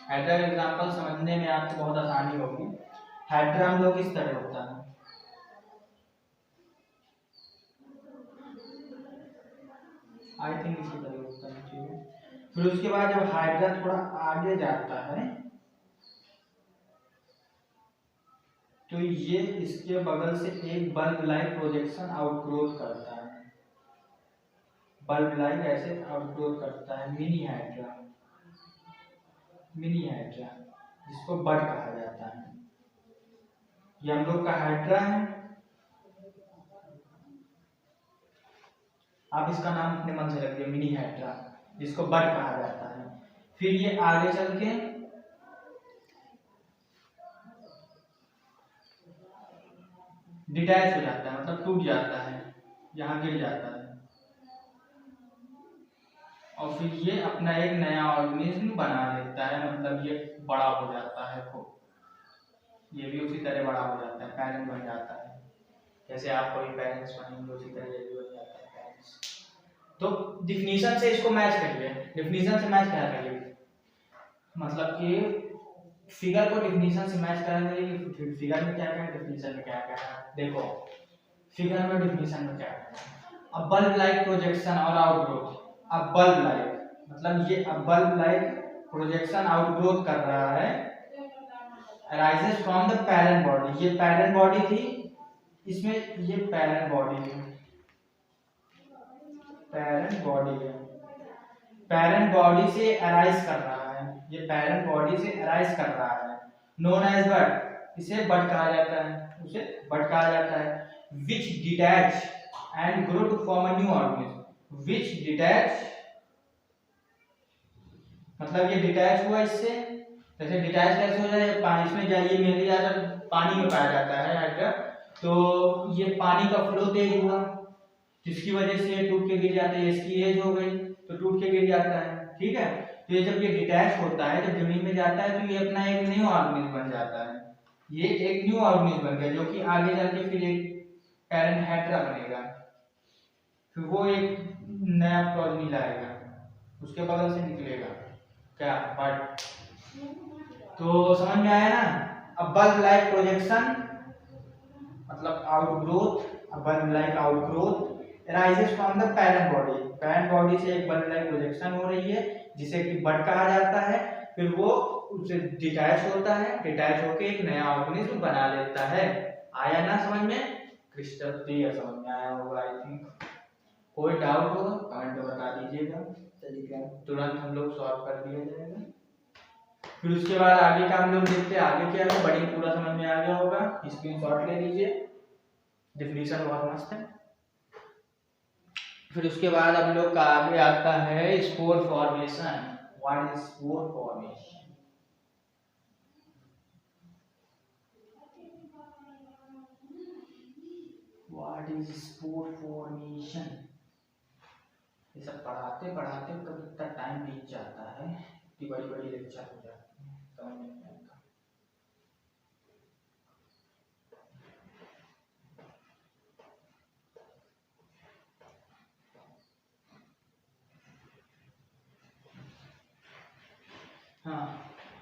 हाइड्रा का एग्जांपल समझने में आपको बहुत आसानी होगी। हाइड्रा हम लोग इस तरह होता है, आई थिंक इसी तरह होता है, ठीक है। फिर उसके बाद जब हाइड्रा थोड़ा आगे जाता है तो ये इसके बगल से एक बल्ब लाइक प्रोजेक्शन आउटग्रोथ करता है, बल्ब लाइक ऐसे आउटग्रोथ करता है, मिनी हाइड्रा, मिनी हाइड्रा जिसको बड कहा जाता है। ये हम लोग का हाइड्रा है, आप इसका नाम अपने मन से रख दिए, मिनी हाइड्रा, जिसको बड कहा जाता है। फिर ये आगे चल के डिटैच हो जाता है, मतलब टूट जाता है, यहाँ गिर जाता है, और और फिर ये अपना एक नया ऑर्गेनिज्म बना लेता है, मतलब ये बड़ा हो जाता है, खूब ये भी उसी तरह बड़ा हो जाता है, पेरेंट बन जाता है। जैसे आप कोई पेरेंट्स बनेंगे उसी तरह ये भी बन जाता है पेरेंट्स। तो डिफिनीशन से इसको मैच करिए। डिफिनीशन से मैच क्या करिए, मतलब कि फिगर को डिफिनीशन से मैच करना चाहिए कि फिगर में क्या क्या है, डिफिनीशन में क्या क्या है। देखो फिगर में डिफिनीशन में क्या है, अ बल्ब लाइक प्रोजेक्शन और आउटग्रोथ। अ बल्ब लाइक मतलब ये अ बल्ब लाइक प्रोजेक्शन आउटग्रोथ कर रहा है, arises from the parent body. ये पैरेंट बॉडी थी, इसमें ये पैरेंट बॉडी है, पैरेंट बॉडी है, पैरेंट बॉडी से अराइज कर रहा है, ये पैरेंट बॉडी से अराइज कर रहा है, नोन एज बड, इसे बड कहा जाता है, उसे बड कहा जाता है। Which detach and grow to form a new organism. Which detach मतलब ये डिटैच हुआ इससे, जैसे डिटैच कैसे हो जाए, पानी इसमें जाइए मेरे यार पानी में पाया जाता है हाइड्रा, तो ये पानी का फ्लो तेज हुआ जिसकी वजह से टूट के गिर जाता है, इसकी एज हो गई तो टूट के गिर जाता है, ठीक है। तो ये जब ये डिटैच होता है, जब जमीन में जाता है तो ये अपना एक न्यू ऑर्गेनिज्म बन जाता है, ये एक न्यू ऑर्गेनिज्म बन गया जो कि आगे जाके फिर एक पैरेंट हाइड्रा बनेगा, फिर वो एक नया प्रोजेनी लाएगा, उसके बगल से निकलेगा क्या बड। तो समझ में आया ना। अब बल्ब लाइक प्रोजेक्शन मतलब आउटग्रोथ, अब bulb like outgrowth arises from the parent body। parent body से एक बल्ब लाइक प्रोजेक्शन हो रही है जिसे कि बड कहा जाता है, फिर वो उससे डिटैच होता है, डिटैच होके एक नया ऑर्गेनिज्म बना लेता है। आया ना समझ में, क्रिस्टल क्लियर समझ में आया होगा आई थिंक। कोई डाउट होगा कमेंट में बता दीजिएगा, चलिए तुरंत हम लोग सॉल्व कर दिया जाएगा। फिर उसके बाद आगे का हम लोग देखते हैं, आगे क्या है, बड़ी पूरा समझ में आ गया होगा, स्क्रीनशॉट ले लीजिए, डेफिनेशन बहुत मस्त है। फिर उसके बाद हम लोग का आगे आता है spore formation. What is spore formation? What is spore formation? ये सब पढ़ाते पढ़ाते कब इतना टाइम बीत जाता है, इतनी बड़ी बड़ी लेक्चर हो जाती है, समझ नहीं आता। हाँ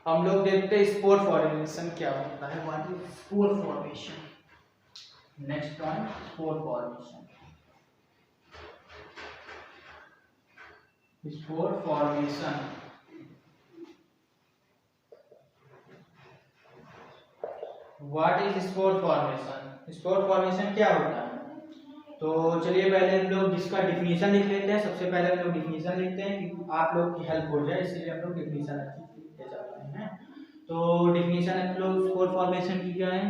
हम लोग देखते हैं स्पोर फॉर्मेशन क्या होता है। What is spore formation? Next one spore formation. Spore formation what is spore formation? Spore formation क्या होता है? तो चलिए पहले हम लोग इसका डिफिनीशन लिख लेते हैं। सबसे पहले हम लोग डिफिनीशन लिखते हैं कि आप लोग की हेल्प हो जाए, इसलिए हम लोग डिफिनीशन अच्छी लिखते चल रहे हैं। तो डिफिनीशन हम लोग स्पोर फॉर्मेशन की क्या है?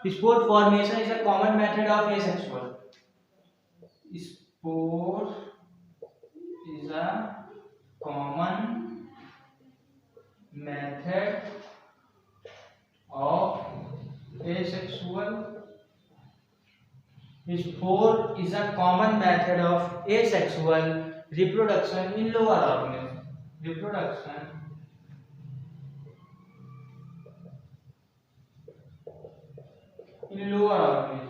Spore formation is a common method of asexual. Spore is a common method of asexual spore is a common method of asexual reproduction in lower organisms. Reproduction in lower organisms.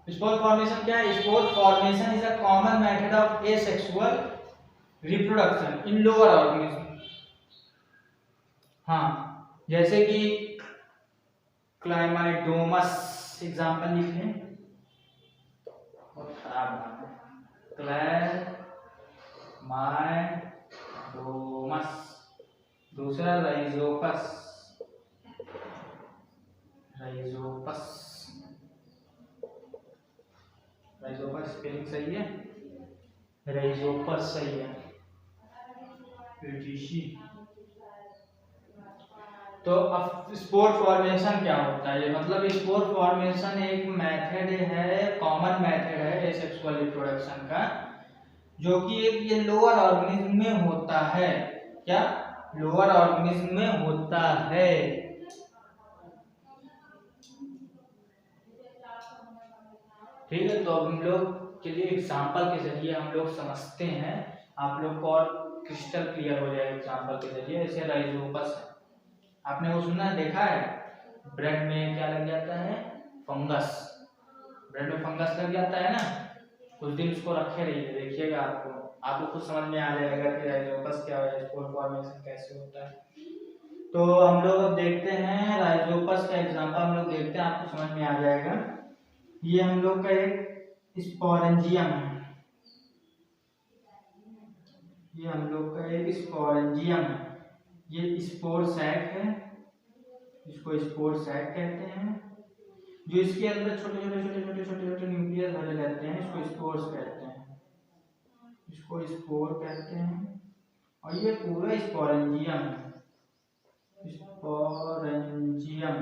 Spore formation क्या है? Spore formation is a common method of asexual reproduction in lower organism। हाँ जैसे कि क्लाइमाइडोमस example लिख लें, बहुत खराब नाम है, क्लाइमाइडोमस। दूसरा राइजोपस, राइजोपस, राइजोपस स्पेलिंग सही है, राइजोपस सही है, ऋषि। तो अब स्पोर फॉर्मेशन क्या होता है? मतलब स्पोर फॉर्मेशन एक मेथड है, कॉमन मेथड है एसेक्सुअल रिप्रोडक्शन का, जो कि एक ये लोअर ऑर्गेनिज्म में होता है। क्या? लोअर ऑर्गेनिज्म में होता है। ठीक है, तो अब हम लोग के लिए एग्जाम्पल के जरिए हम लोग समझते हैं, आप लोग को और क्रिस्टल क्लियर हो जाएगा एग्जाम्पल के जरिए। जैसे राइजोपस है, आपने वो सुना देखा है, ब्रेड में क्या लग जाता है, फंगस, ब्रेड में फंगस लग जाता है ना, कुछ दिन उसको रखे रहिए, देखिएगा आपको कुछ समझ में आ जाएगा कि राइजोपस क्या है, स्पोर फॉर्मेशन कैसे होता है। तो हम लोग अब देखते हैं राइजोपस का एग्जाम्पल, हम लोग देखते हैं, आपको समझ में आ जाएगा। ये हम लोग का एक स्पोरेंजियम है, ये हम लोग का एक स्पोरेंजियम है, ये स्पोर सैक है, इसको स्पोर सैक कहते हैं। जो इसके अंदर छोटे छोटे न्यूक्लियस भरे रहते हैं, इसको स्पोर्स कहते हैं, इसको स्पोर कहते हैं। और ये पूरा स्पोरेंजियम है, स्पोरेंजियम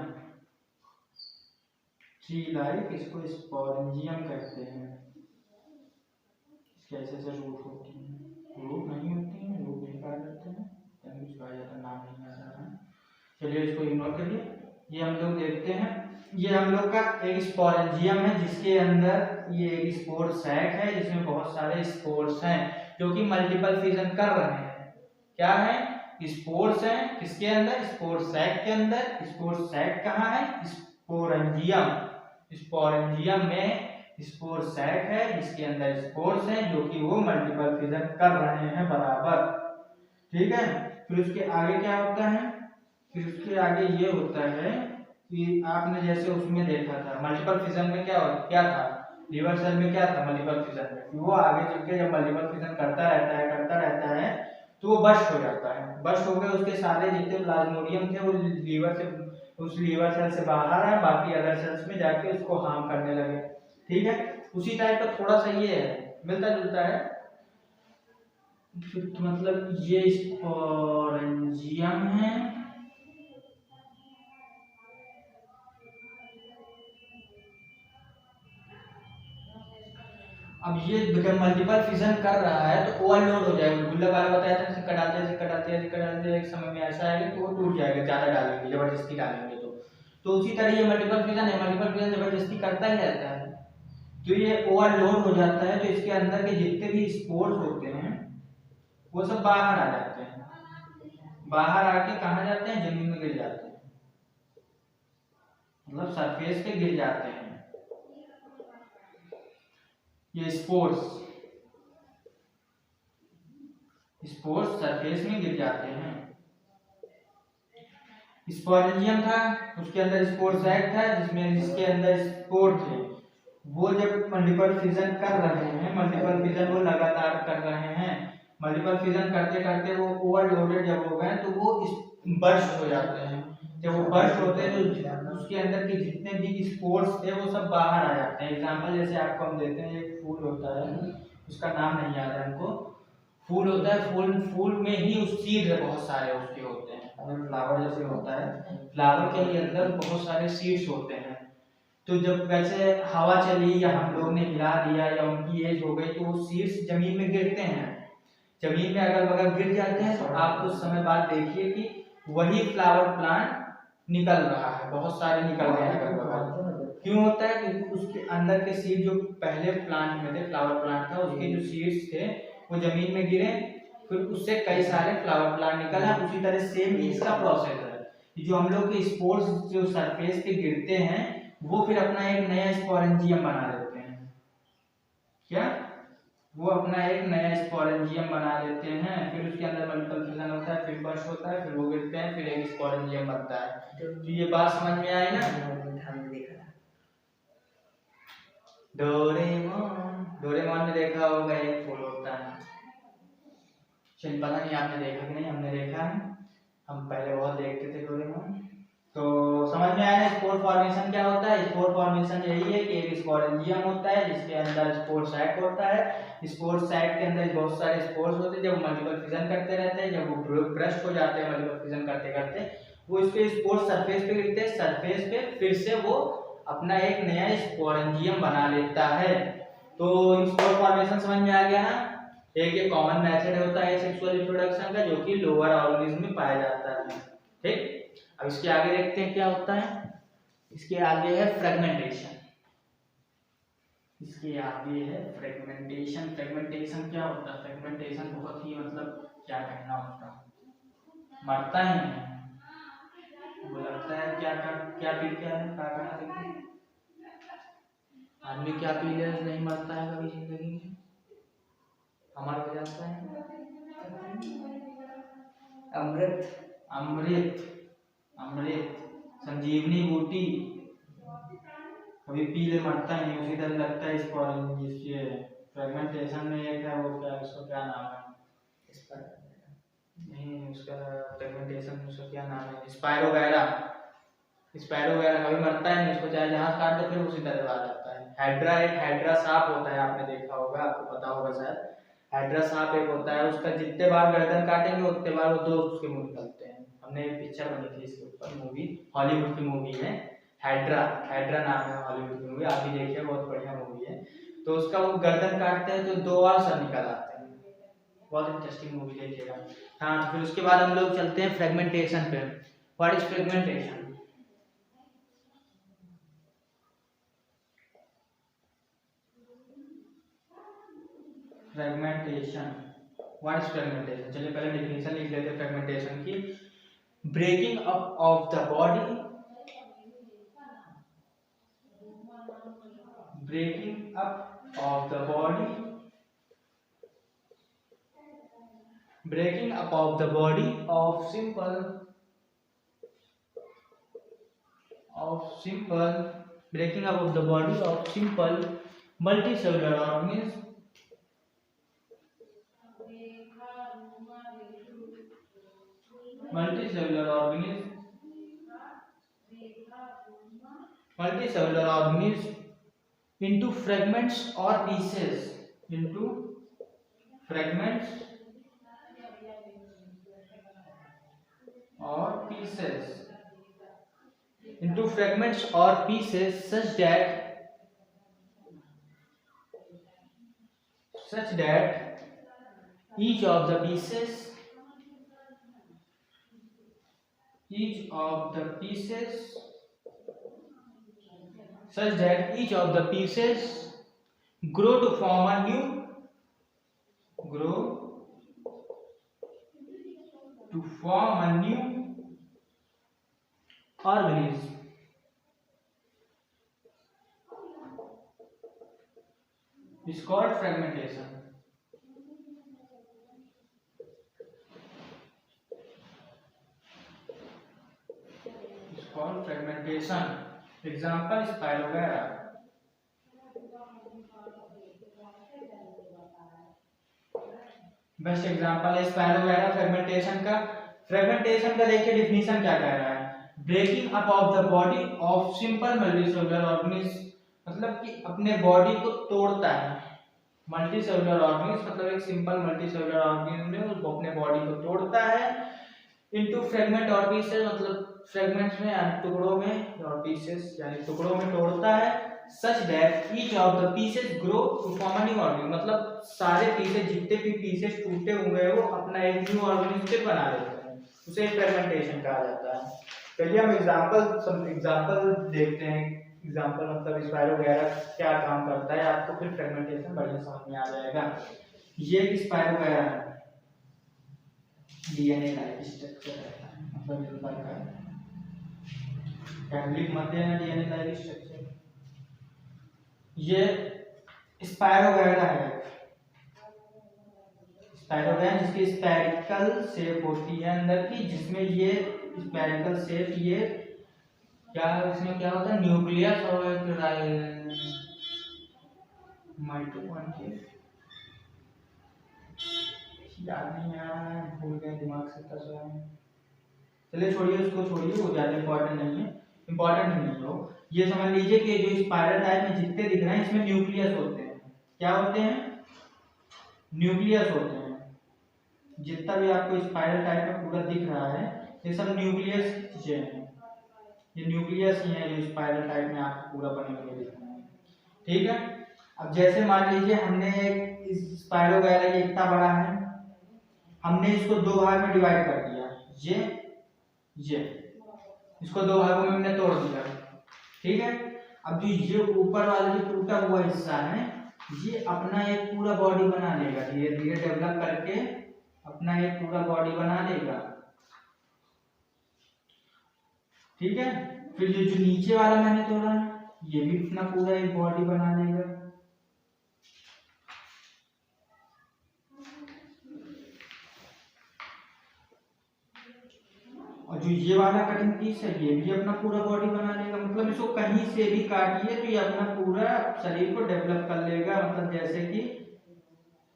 ट्री लाइक, इसको स्पोरेंजियम कहते हैं। इसके ऐसे रूट होती हैं, रूट नहीं होती हैं, रूट बेकार करते हैं, उसका ज़्यादा नाम नहीं आ रहा है, चलिए इसको इग्नोर करिए। ये हम लोग देखते हैं, ये हम लोग का एक स्पोरेंजियम है, जिसके अंदर ये एक स्पोर सैक है, जिसमें बहुत सारे स्पोर्स हैं जो कि मल्टीपल फिजन कर रहे हैं। क्या है, स्पोर्स हैं, किसके अंदर, स्पोर सैक के अंदर। स्पोर सैक कहाँ है, स्पोरेंजियम, स्पोरेंजियम में स्पोर सैक है, जिसके अंदर स्पोर्स हैं जो कि वो मल्टीपल फिजन कर रहे हैं बराबर। ठीक है, फिर उसके आगे क्या होता है, फिर उसके आगे ये होता है कि आपने जैसे उसमें देखा था मल्टीपल फिजन में क्या था, लीवर सेल में क्या था मल्टीपल फिजन में, वो आगे चल के जब मल्टीपल फिजन करता रहता है तो वो बस्ट हो जाता है, बस्ट हो गए, उसके सारे जितने प्लाज्मोडियम थे वो लीवर से, उस लीवर सेल से बाहर है, बाकी अदर सेल्स में जाके उसको हार्म करने लगे। ठीक है, उसी टाइप का थोड़ा सा ये है, मिलता जुलता है। तो मतलब ये स्पोरेंजियम है, अब ये जब मल्टीपल फिजन कर रहा है तो ओवरलोड हो जाएगा, गुल्लक वाला बताया था, सिक्का डालते एक समय में ऐसा आएगा कि वो टूट जाएगा, ज्यादा डालेंगे, जबरदस्ती डालेंगे तो उसी तरह ये मल्टीपल फिजन है, मल्टीपल फिजन जबरदस्ती करता ही रहता है, तो ये ओवरलोड हो जाता है, तो इसके अंदर के जितने भी स्पोर्स होते हैं वो सब बाहर आ जाते हैं, बाहर आके कहाँ जाते हैं, जमीन में गिर जाते हैं, मतलब सरफेस पे गिर जाते हैं। ये स्पोर्स सरफेस में गिर जाते हैं। स्पोरेंजियम था, उसके अंदर स्पोर सैक था, जिसके अंदर स्पोर थे, वो जब मल्टीपल फिजन कर रहे हैं, मल्टीपल फिजन वो लगातार कर रहे हैं, मल्टीपल फिजन करते करते वो ओवरलोडेड जब हो गए तो वो बर्स्ट हो जाते हैं, जब वो बर्स्ट होते हैं तो उसके अंदर के जितने भी स्पोर्स थे वो सब बाहर आ जाते हैं। एग्जांपल जैसे आपको हम देते हैं, एक फूल होता है, उसका नाम नहीं याद है हमको, फूल होता है, फूल में ही उस सीड है, बहुत सारे उसके होते हैं, अगर फ्लावर जैसे होता है, फ्लावर के ही अंदर बहुत सारे सीड्स होते हैं, तो जब वैसे हवा चली या हम लोग ने हिला दिया या उनकी एज हो गई तो वो सीड्स जमीन में गिरते हैं, जमीन में अगल बगल गिर जाते हैं, तो आप कुछ समय बाद देखिए कि वही फ्लावर प्लांट निकल रहा है, बहुत सारे निकल गए हैं अगल बगल। क्यों होता है, क्योंकि उसके अंदर के सीड जो पहले प्लांट में थे, फ्लावर प्लांट था, उसके जो सीड्स थे वो जमीन में गिरे, फिर उससे कई सारे फ्लावर प्लांट निकले। उसी तरह सेम ही इसका प्रोसेस है, जो हम लोग के स्पोर्स जो सरफेस पे गिरते हैं वो फिर अपना एक नया स्पोरेंजियम बना लेते हैं, क्या वो अपना एक नया स्पोरेंजियम बना लेते हैं, फिर उसके अंदर मल्टीपल फिजन होता है, फिर बर्स्ट होता है, फिर वो गिरते हैं, फिर एक स्पोरेंजियम बनता है। तो ये बात समझ में आई ना, डोरेमोन में देखा होगा, एक फूल होता है, चलिए पता नहीं आपने देखा कि नहीं, हमने देखा है, हम पहले बहुत देखते थे डोरेमोन। तो समझ में आया स्पोर फॉर्मेशन क्या होता है, स्पोर फॉर्मेशन यही है कि एक स्पोरेंजियम होता है जिसके अंदर स्पोर सैक होता है, स्पोर सैक के अंदर बहुत सारे स्पोर्स होते हैं, जब मल्टीपल फिजन करते रहते हैं, जब वो ब्रस्ट हो जाते हैं मल्टीपल फिजन करते करते, वो इसके स्पोर सरफेस पे गिरते हैं, सरफेस पे फिर से वो अपना एक नया स्पोरेंजियम बना लेता है। तो स्पोर फॉर्मेशन समझ में आ गया ना, एक ये कॉमन मेथड होता है सेक्सुअल रिप्रोडक्शन का, जो कि लोअर ऑर्गेनिज्म में पाया जाता है। ठीक, अब इसके आगे देखते हैं क्या होता है, इसके आगे है फ्रेगमेंटेशन। इसके आगे है फ्रेगमेंटेशन। फ्रेगमेंटेशन क्या होता है? फ्रेगमेंटेशन बहुत ही मतलब क्या कहना उसका, मरता ही नहीं, वो लगता है क्या क्या पी क्या है, क्या कहना देखिए, आदमी क्या पी ले नहीं मरता है कभी जिंदगी में, हमारा हो जाता है अमृत। अमृत। अमृत, संजीवनी बूटी, कभी पी ले मरता ही नहीं, उसी तरह लगता है इसको। ये फ्रेगमेंटेशन में एक है वो, क्या उसका क्या नाम है, नहीं उसका फ्रेगमेंटेशन उसका क्या नाम है, स्पायरोगैरा। स्पायरोगैरा कभी मरता है नहीं, उसको चाहे जहां काट दो फिर उसी तरह आ जाता है। हाइड्रा, एक हाइड्रा सांप होता है, आपने देखा होगा, आपको पता होगा शायद। हाइड्रा सांप एक होता है, उसका जितने बार गर्दन काटेंगे उतने बार वो दो उसके मुंह निकलते हैं। हमने एक पिक्चर बनी थी इसके ऊपर, मूवी, हॉलीवुड की मूवी है हाइड्रा। हाइड्रा नाम है हॉलीवुड की मूवी, आप भी देखिए, बहुत बढ़िया मूवी है। तो उसका वो गर्दन काटते हैं तो दो और सर निकल आते हैं, बहुत इंटरेस्टिंग मूवी, देखिएगा। हाँ, तो फिर उसके बाद हम लोग चलते हैं फ्रेगमेंटेशन पे। What is fragmentation? Fragmentation, what is fragmentation? चलिए पहले डेफिनेशन लिख लेते हैं फ्रेगमेंटेशन की। Breaking up of the body, breaking up of the body, breaking up of the body of simple breaking up of the body of simple multicellular organisms, multicellular organisms into fragments or pieces, into fragments or pieces, into fragments or pieces such that each of the pieces such that each of the pieces grow to form a new organism. It's called fragmentation. It's called fragmentation. Example, Spirogera. Best example है spirogyra fragmentation का। Fragmentation का देखिए definition क्या कह रहा है, breaking up of the body of simple multicellular organism, मतलब कि अपने बॉडी को तोड़ता है। मल्टीसेलुलर ऑर्गेनिज्म मतलब एक सिंपल मल्टीसेलुलर ऑर्गेनिज्म है, उसको अपने बॉडी को तोड़ता है। इनटू फ्रेगमेंट और पीसेस, मतलब फ्रेगमेंट्स में यानी टुकड़ों में, और पीसेस यानी टुकड़ों में तोड़ता है। such that each of the pieces grow to form a new organism, मतलब सारे पीसेस, जितने भी पीसेस टूटे हुए हैं वो अपना एक न्यू ऑर्गेनिज्म बना लेते हैं, उसे फ्रेगमेंटेशन कहा जाता है। चलिए हम एग्जांपल देखते हैं। एग्जांपल मतलब स्पायरोगैरा क्या काम करता है, आपको फिर फ्रेगमेंटेशन बढ़िया समझ में आ जाएगा। ये स्पायरोगैरा है, डीएनए लाइक स्ट्रक्चर है, मतलब इस प्रकार का फैमिली मध्य है डीएनए लाइक स्ट्रक्चर। ये स्पायरोगैरा है, स्पायरोगैरा जिसकी स्फेरिकल शेप होती है अंदर की, जिसमें ये स्फेरिकल शेप, ये क्या इसमें क्या होता है, न्यूक्लियस और एक माइटोकॉन्ड्रिया, याद नहीं आ रहा है, भूल गए दिमाग से कसरा है। चलिए छोड़िए उसको, छोड़िए, वो ज्यादा इंपॉर्टेंट नहीं है, इंपॉर्टेंट नहीं है वो। ये समझ लीजिए कि जो स्पाइरल टाइप में जितने दिख रहे हैं इसमें न्यूक्लियस होते हैं। क्या होते हैं? न्यूक्लियस होते हैं। जितना भी आपको स्पाइरल टाइप में पूरा दिख रहा है ये सब न्यूक्लियस चीजें हैं, ये न्यूक्लियस ही है जो स्पाइरल टाइप में आपको पूरा बने हुए दिख रहे हैं। ठीक है, अब जैसे मान लीजिए हमने एक स्पाइरोगैरा ये इतना बड़ा है, हमने इसको दो भाग में डिवाइड कर दिया, ये इसको दो भागों में हमने तोड़ दिया। ठीक है, अब जो ये ऊपर वाला जो टूटा हुआ हिस्सा है ये अपना एक पूरा बॉडी बना लेगा, धीरे धीरे डेवलप करके अपना एक पूरा बॉडी बना लेगा। ठीक है, फिर ये जो नीचे वाला मैंने तोड़ा ये भी अपना पूरा एक बॉडी बना लेगा। और जो ये वाला कटिंग पीस है ये भी अपना पूरा बॉडी बना लेगा। मतलब इसको कहीं से भी काटिए तो ये अपना पूरा शरीर को डेवलप कर लेगा। मतलब जैसे कि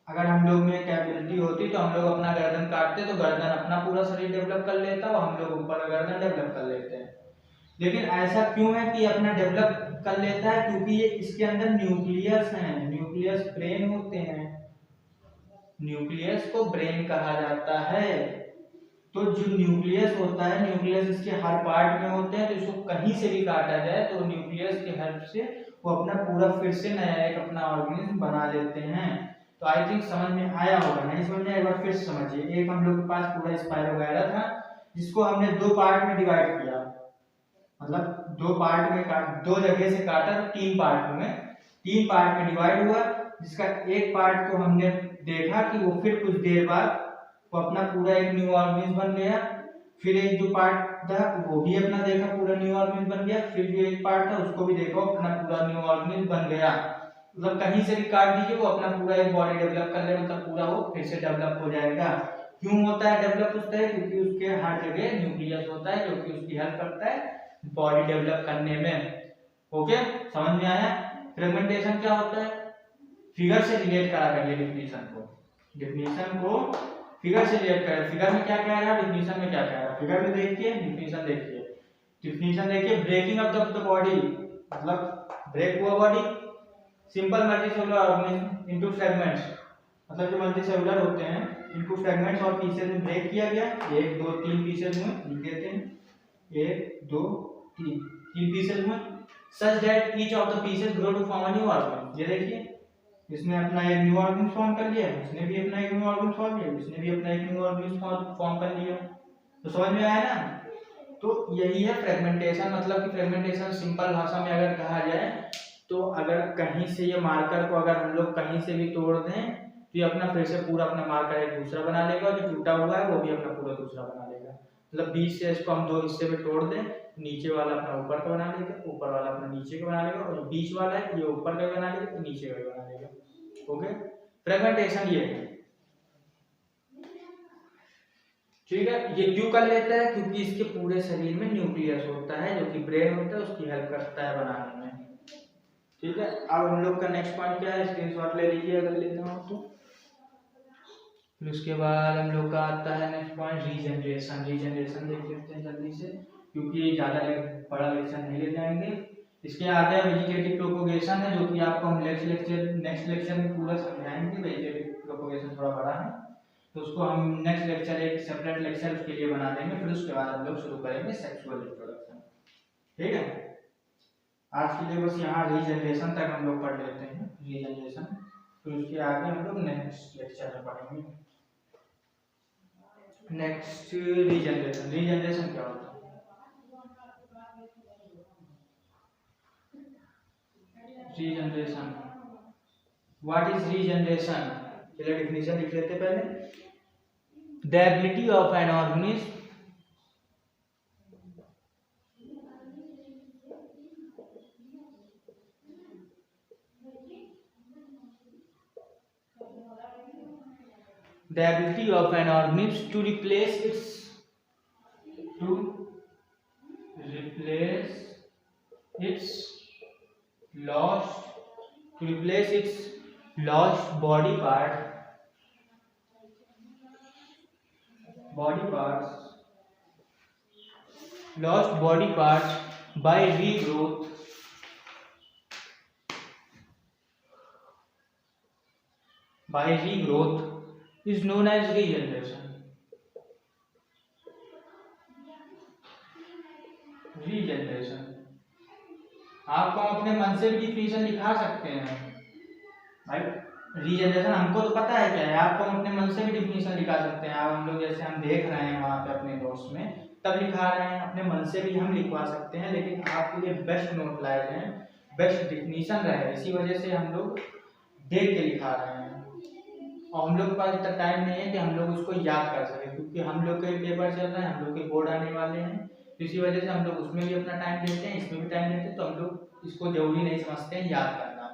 अगर हम लोग में कैपेबिलिटी होती तो हम लोग अपना गर्दन काटते तो गर्दन अपना पूरा शरीर डेवलप कर लेता और हम लोग ऊपर गर्दन डेवलप कर लेते हैं। लेकिन ऐसा क्यों है कि अपना डेवलप कर लेता है? क्योंकि ये इसके अंदर न्यूक्लियस हैं, न्यूक्लियस ब्रेन होते हैं, न्यूक्लियस को ब्रेन कहा जाता है। तो जो न्यूक्लियस होता है, न्यूक्लियस इसके हर पार्ट में होते हैं, तो इसको कहीं से भी काटा जाए तो न्यूक्लियस की हेल्प से वो अपना पूरा फिर से नया एक अपना ऑर्गेनिज्म बना लेते हैं। तो आई थिंक समझ में आया होगा, नहीं समझ में एक बार फिर समझिए। एक हम लोग के पास पूरा स्पाइरोगैरा था जिसको हमने दो पार्ट में डिवाइड किया, मतलब दो पार्ट में दो जगह से काटा, तो तीन पार्ट में, तीन पार्ट में डिवाइड हुआ, जिसका एक पार्ट को हमने देखा कि वो फिर कुछ देर बाद वो अपना पूरा एक न्यू ऑर्गेनिज्म बन गया। फिर एक जो पार्ट था वो भी अपना देखा पूरा न्यू ऑर्गेनिज्म बन गया। फिर जो एक पार्ट था उसको भी देखो अपना पूरा न्यू ऑर्गेनिज्म बन गया। मतलब कहीं से भी काट दीजिए वो अपना पूरा एक बॉडी डेवलप कर ले, मतलब पूरा वो फिर से डेवलप हो जाएगा। क्यों होता है डेवलप उस तरह? क्योंकि उसके हर जगह न्यूक्लियस होता है जो कि उसकी हेल्प करता है बॉडी डेवलप करने में। ओके, समझ में आया? फ्रेगमेंटेशन क्या होता है? फिगर से रिलेट करा करिए डेफिनेशन को, डेफिनेशन को फिगर से रिलेट करें। फिगर में क्या कह रहा है, डेफिनेशन में क्या कह रहा है। फिगर में देखिए, डेफिनेशन देखिए, डेफिनेशन देखिए। ब्रेकिंग ऑफ द बॉडी, मतलब ब्रेक हुआ body, simple multicellular organism into fragments, मतलब जो मल्टीसेलुलर होते हैं इनको फ्रैगमेंट्स और पीसेस में ब्रेक किया गया। एक दो तीन पीसेस में लिख देते हैं, एक दो तीन, तीन पीसेस में, such that each of the pieces grow to form a new organism. ये देखिए इसने अपना एक न्यू ऑर्गेनिज्म फॉर्म कर लिया, इसने भी अपना एक न्यू ऑर्गेनिज्म फॉर्म किया, इसने भी अपना एक न्यू ऑर्गेनिज्म फॉर्म कर लिया। तो समझ में आया ना? तो यही है फ्रेगमेंटेशन। मतलब कि फ्रेगमेंटेशन सिंपल भाषा में अगर कहा जाए तो अगर कहीं से ये मार्कर को अगर हम लोग कहीं से भी तोड़ दें तो ये अपना फिर से पूरा अपना मार्कर एक दूसरा बना लेगा, और जो टूटा हुआ है वो भी अपना पूरा दूसरा बना लेगा। मतलब बीच से इसको हम दो हिस्से में तोड़ दें, नीचे वाला अपना ऊपर का बना लेगा, ऊपर वाला अपना नीचे का बना लेगा, और जो बीच वाला है ये ऊपर का बना लेगा तो नीचे का बना लेगा। ओके, फ्रेगमेंटेशन ये है। ठीक है, ये क्यों कर लेता है? क्योंकि इसके पूरे शरीर में न्यूक्लियस होता है जो कि ब्रेन होता है, उसकी हेल्प करता है बनाने में। ठीक है, अब हम लोग का नेक्स्ट पॉइंट क्या है, स्क्रीनशॉट ले लीजिए अगर लेना हो तो। फिर उसके बाद हम लोग का आता है नेक्स्ट पॉइंट रीजनरेशन। रीजनरेशन देख लेते हैं जल्दी से, क्योंकि ज़्यादा बड़ा लेक्चर नहीं ले जाएंगे। इसके आगे वेजिटेटिव प्रोपोगेशन है जो कि आपको हम नेक्स्ट लेक्चर में पूरा समझाएंगे। वेजिटेटिव प्रोपोगेशन थोड़ा बड़ा है तो उसको हम नेक्स्ट लेक्चर एक सेपरेट लेक्चर उसके लिए बना देंगे। फिर उसके बाद हम लोग शुरू करेंगे सेक्सुअल रिप्रोडक्शन। ठीक है, आज के लिए बस यहाँ रीजनरेशन तक हम लोग पढ़ लेते हैं, रीजनरेशन। फिर उसके आगे हम लोग नेक्स्ट लेक्चर में पढ़ेंगे। Next regeneration. रीजनरेशन क्या होता है? Regeneration, what is regeneration? चलिए डेफिनेशन लिख लेते पहले। The ability of an organism the ability of an organism to replace its lost body parts by regrowth is known as regeneration. Regeneration आपको अपने मन से भी डिफिनेशन लिखा सकते हैं भाई। रीजनरेशन हमको तो पता है क्या है, आपको अपने मन से भी डिफिनेशन लिखा सकते हैं। आप हम लोग जैसे हम देख रहे हैं वहाँ पे अपने नोट्स में तब लिखा रहे हैं, अपने मन से भी हम लिखवा सकते हैं। लेकिन आपके लिए बेस्ट नोट लाए हैं बेस्ट डिफिनीशन रहे, इसी वजह से हम लोग देख के लिखा रहे हैं। और हम लोग के पास इतना टाइम नहीं है कि हम लोग उसको याद कर सकें, क्योंकि हम लोग के पेपर चल रहे हैं, हम लोग के बोर्ड आने वाले हैं, तो इसी वजह से हम लोग उसमें भी अपना टाइम देते हैं, इसमें भी टाइम देते हैं, तो हम लोग इसको जरूरी नहीं समझते हैं याद करना।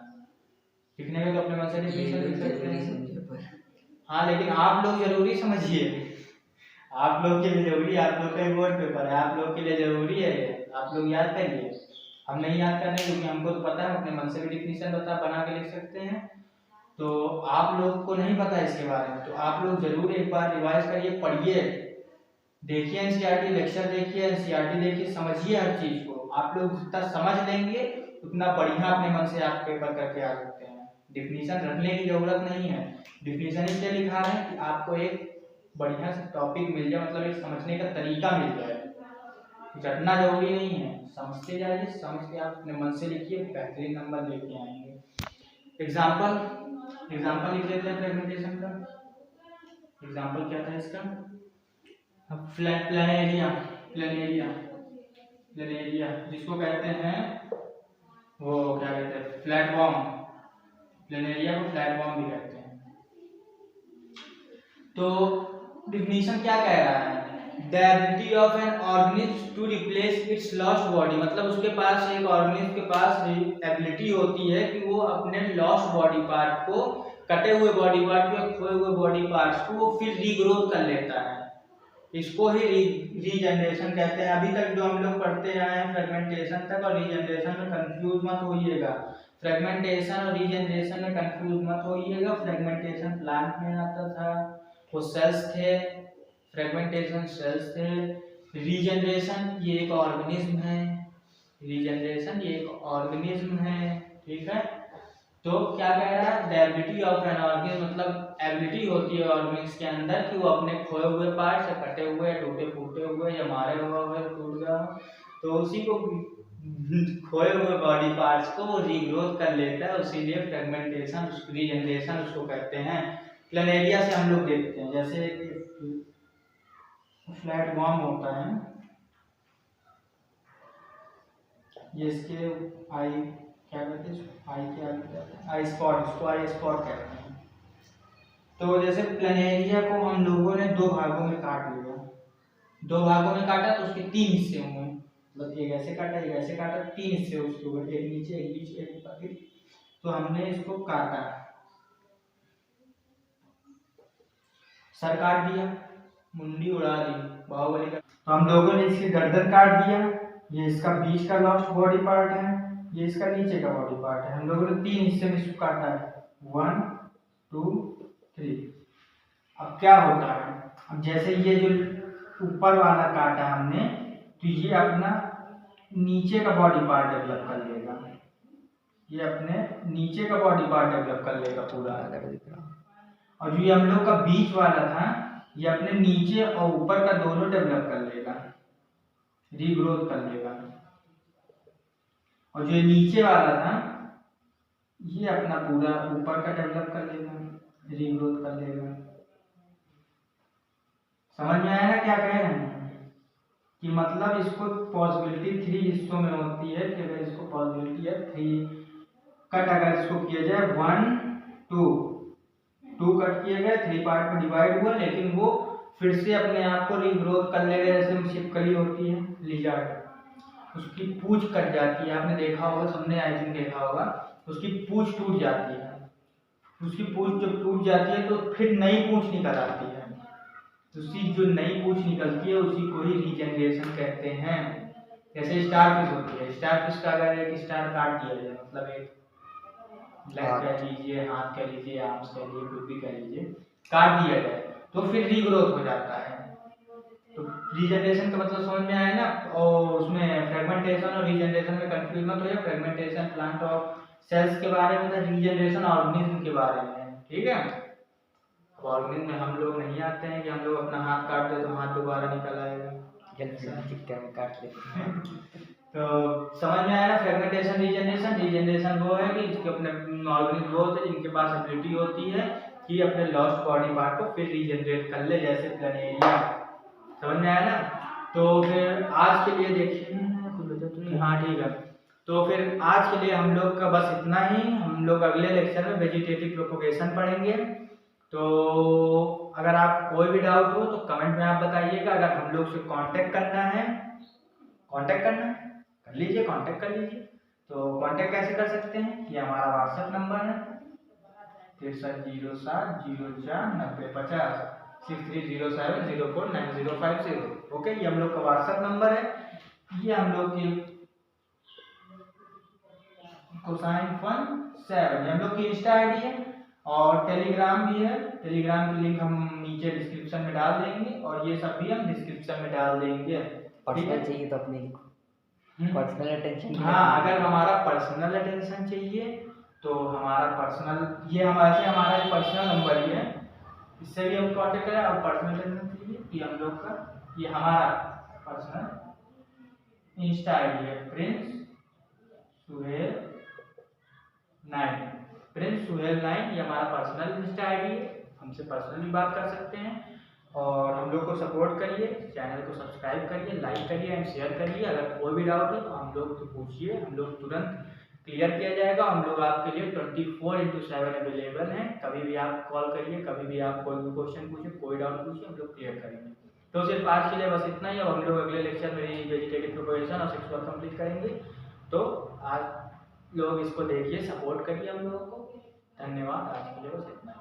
लिखने में तो अपने मन से डिफिनीशन लिख सकते हैं। हाँ, लेकिन आप लोग जरूरी समझिए, आप लोग के लिए जरूरी, आप लोग का बोर्ड पेपर है, आप लोग के लिए जरूरी है, आप लोग याद करिए। हम नहीं याद करने, क्योंकि हमको तो पता है, अपने मन से भी डिफिनीशन बना के लिख सकते हैं, तो आप लोग को नहीं पता इसके बारे में, तो आप लोग जरूर एक बार रिवाइज करिए, पढ़िए, देखिए एनसीईआरटी लेक्चर, देखिए एनसीईआरटी, देखिए, समझिए हर चीज को। आप लोग जितना समझ लेंगे उतना बढ़िया अपने मन से आप पेपर करके आ सकते हैं। डिफिनीशन रखने की जरूरत नहीं है, डिफिनीशन इसलिए लिखा है कि आपको एक बढ़िया से टॉपिक मिल जाए, मतलब एक समझने का तरीका मिल जाए। रटना जरूरी नहीं है, समझते जाइए, समझ के आप अपने मन से लिखिए, बेहतरीन नंबर लेके आएंगे। एग्जाम्पल लिख लेते हैं फ्रेगमेंटेशन का। एग्जाम्पल क्या था इसका? प्लेनेरिया, जिसको कहते हैं वो क्या कहते हैं, फ्लैटवर्म। प्लेनेरिया को फ्लैटवर्म भी कहते हैं। तो डिफिनीशन क्या कह रहा है? The ability of an organism to replace its lost body, मतलब उसके पास, एक ऑर्गेनिज्म के पास एबिलिटी होती है कि वो अपने लॉस्ट बॉडी पार्ट को, कटे हुए बॉडी पार्ट को, खोए हुए बॉडी पार्ट्स को वो फिर रीग्रोथ कर लेता है। इसको ही रीजनरेशन कहते हैं। अभी तक जो हम लोग पढ़ते आए हैं फ्रेगमेंटेशन तक और रीजनरेशन में कंफ्यूज मत होइएगा। फ्रेगमेंटेशन और रीजनरेशन में कंफ्यूज मत होइएगा। फ्रेगमेंटेशन प्लांट में आता था, वो सेल्स थे, फ्रेगमेंटेशन सेल्स थे। रीजनरेशन ये एक ऑर्गेनिज्म है, रीजनरेशन ये एक ऑर्गेनिज्म है, ठीक है। तो क्या कह रहा है? The ability of an organism, मतलब एबिलिटी होती है ऑर्गेनिज्म के अंदर कि वो अपने खोए हुए पार्ट्स या कटे हुए, टूटे फूटे हुए या मारे हुए टूट गया, तो उसी को खोए हुए बॉडी पार्ट्स को वो रीग्रोथ कर लेता है, इसीलिए फ्रेगमेंटेशन, रीजनरेशन उसको कहते हैं। प्लेनेरिया से हम लोग देखते हैं, जैसे फ्लैटवर्म होता है, ये इसके आई क्या कहते हैं, आई क्या कहते हैं, आई स्पॉट, इसको आई स्पॉट कहते हैं। तो जैसे प्लेनेरिया को हम लोगों ने दो भागों में काट लिया, दो भागों में काटा तो उसके तीन हिस्से हुए, मतलब एक ऐसे काटा, एक ऐसे काटा, तीन हिस्से उसके हुए, एक नीचे, एक बीच, एक ऊपर। तो हमने इसको काटा, सर काट दिया, मुंडी उड़ा दी, बाहुबली का। तो हम लोगों ने इसकी गर्दन काट दिया, ये इसका बीच का लास्ट बॉडी पार्ट है, ये इसका नीचे का बॉडी पार्ट है। हम लोगों ने तीन हिस्से में इसको काटा है, 1 2 3। अब क्या होता है? अब जैसे ये जो ऊपर वाला काटा हमने, तो ये अपना नीचे का बॉडी पार्ट डेवलप कर लेगा, ये अपने नीचे का बॉडी पार्ट डेवलप कर लेगा पूरा। और जो ये हम लोग का बीच वाला था, ये अपने नीचे और ऊपर का दोनों डेवलप कर लेगा, रीग्रोथ कर लेगा। और जो नीचे वाला था, ये अपना पूरा ऊपर का डेवलप कर लेगा, रीग्रोथ कर लेगा। समझ में आया ना क्या कह रहे हैं? कि मतलब इसको पॉसिबिलिटी 3 हिस्सों में होती है, कि अगर इसको पॉसिबिलिटी है 3 कट, अगर इसको किया जाए 1 2 कट किए गए, 3 पार्ट में डिवाइड हुआ, लेकिन वो फिर से अपने आप को रीग्रोथ कर लेगा। जैसे छिपकली होती है, लिजर्ड, उसकी पूंछ कट जाती है, आपने देखा होगा, सबने आई थिंक देखा होगा, उसकी पूंछ टूट जाती है। उसकी पूंछ जब टूट जाती है तो फिर नई पूंछ निकल आती है, उसी जो नई पूंछ निकलती है उसी को ही रीजनरेशन कहते हैं। जैसे स्टार फिश होती है, स्टार फिश का अगर एक स्टार काट दिया जाए, मतलब एक लेग कह लीजिए, हाथ कह लीजिए, आर्म्स कह लीजिए, कुछ भी कह लीजिए, काट दिया जाए तो फिर रीग्रोथ हो जाता है। तो रीजनरेशन का मतलब समझ में आया ना? और उसमें फ्रेगमेंटेशन और रीजनरेशन में कंफ्यूज मत हो जाए। फ्रेगमेंटेशन प्लांट और सेल्स के बारे में था, रीजनरेशन ऑर्गेनिज्म के बारे में, ठीक है। ऑर्गेनिज्म में हम लोग नहीं आते हैं कि हम लोग अपना हाथ काट दे तो हाथ दोबारा निकल आएगा, काट लेते हैं। तो समझ में आया ना? Fragmentation, regeneration. रीजनरेशन वो है कि जिसके अपने ऑर्गेनिज्म वो होते हैं जिनके पास एबिलिटी होती है कि अपने लॉस्ट बॉडी पार्ट को फिर रीजनरेट कर ले, जैसे प्लेनेरिया। समझ में आया ना? तो फिर आज के लिए देखिए, हाँ ठीक है। तो फिर आज के लिए हम लोग का बस इतना ही। हम लोग अगले लेक्चर में वेजिटेटिव प्रोपोगेशन पढ़ेंगे। तो अगर आप कोई भी डाउट हो तो कमेंट में आप बताइएगा। अगर हम लोग से कांटेक्ट करना है कर लीजिए, कांटेक्ट कर लीजिए। तो कांटेक्ट कैसे कर सकते हैं, ये हमारा व्हाट्सएप नंबर है 6307049050 6307049050। ओके, ये हम लोग का व्हाट्सएप नंबर है। ये हम लोग की कोसाइन फन 7 हम लोग की इंस्टा आईडी है और टेलीग्राम भी है। टेलीग्राम की लिंक हम नीचे डिस्क्रिप्शन में डाल देंगे और ये सब भी हम डिस्क्रिप्शन में डाल देंगे। पर्सनल चाहिए तो अपने पर्सनल अटेंशन। हाँ, अगर हमारा पर्सनल अटेंशन चाहिए तो हमारा पर्सनल ये हमारा ये पर्सनल नंबर ही है, इससे भी हम कांटेक्ट करें। और पर्सनल अटेंशन चाहिए कि हम लोग का ये हमारा पर्सनल इंस्टा आईडी है प्रिंस सुहेल 9। प्रिंस सुहेल 9 ये हमारा पर्सनल इंस्टा आईडी है, हमसे पर्सनली बात कर सकते हैं। और हम लोग को सपोर्ट करिए, चैनल को सब्सक्राइब करिए, लाइक करिए एंड शेयर करिए। अगर कोई भी डाउट है तो हम लोग से पूछिए, हम लोग तुरंत क्लियर किया जाएगा। हम लोग आपके लिए 24/7 अवेलेबल हैं। कभी भी आप कॉल करिए, कभी भी आप कोई भी क्वेश्चन पूछिए, कोई डाउट पूछिए, हम लोग क्लियर करेंगे। तो सिर्फ आज के लिए बस इतना ही। अब हम लोग अगले लेक्चर में वेजिटेटिव प्रोपोगेशन और सेक्सुअल कंप्लीट करेंगे। तो आज लोग इसको देखिए, सपोर्ट करिए हम लोगों को। धन्यवाद, आज के लिए बस इतना ही।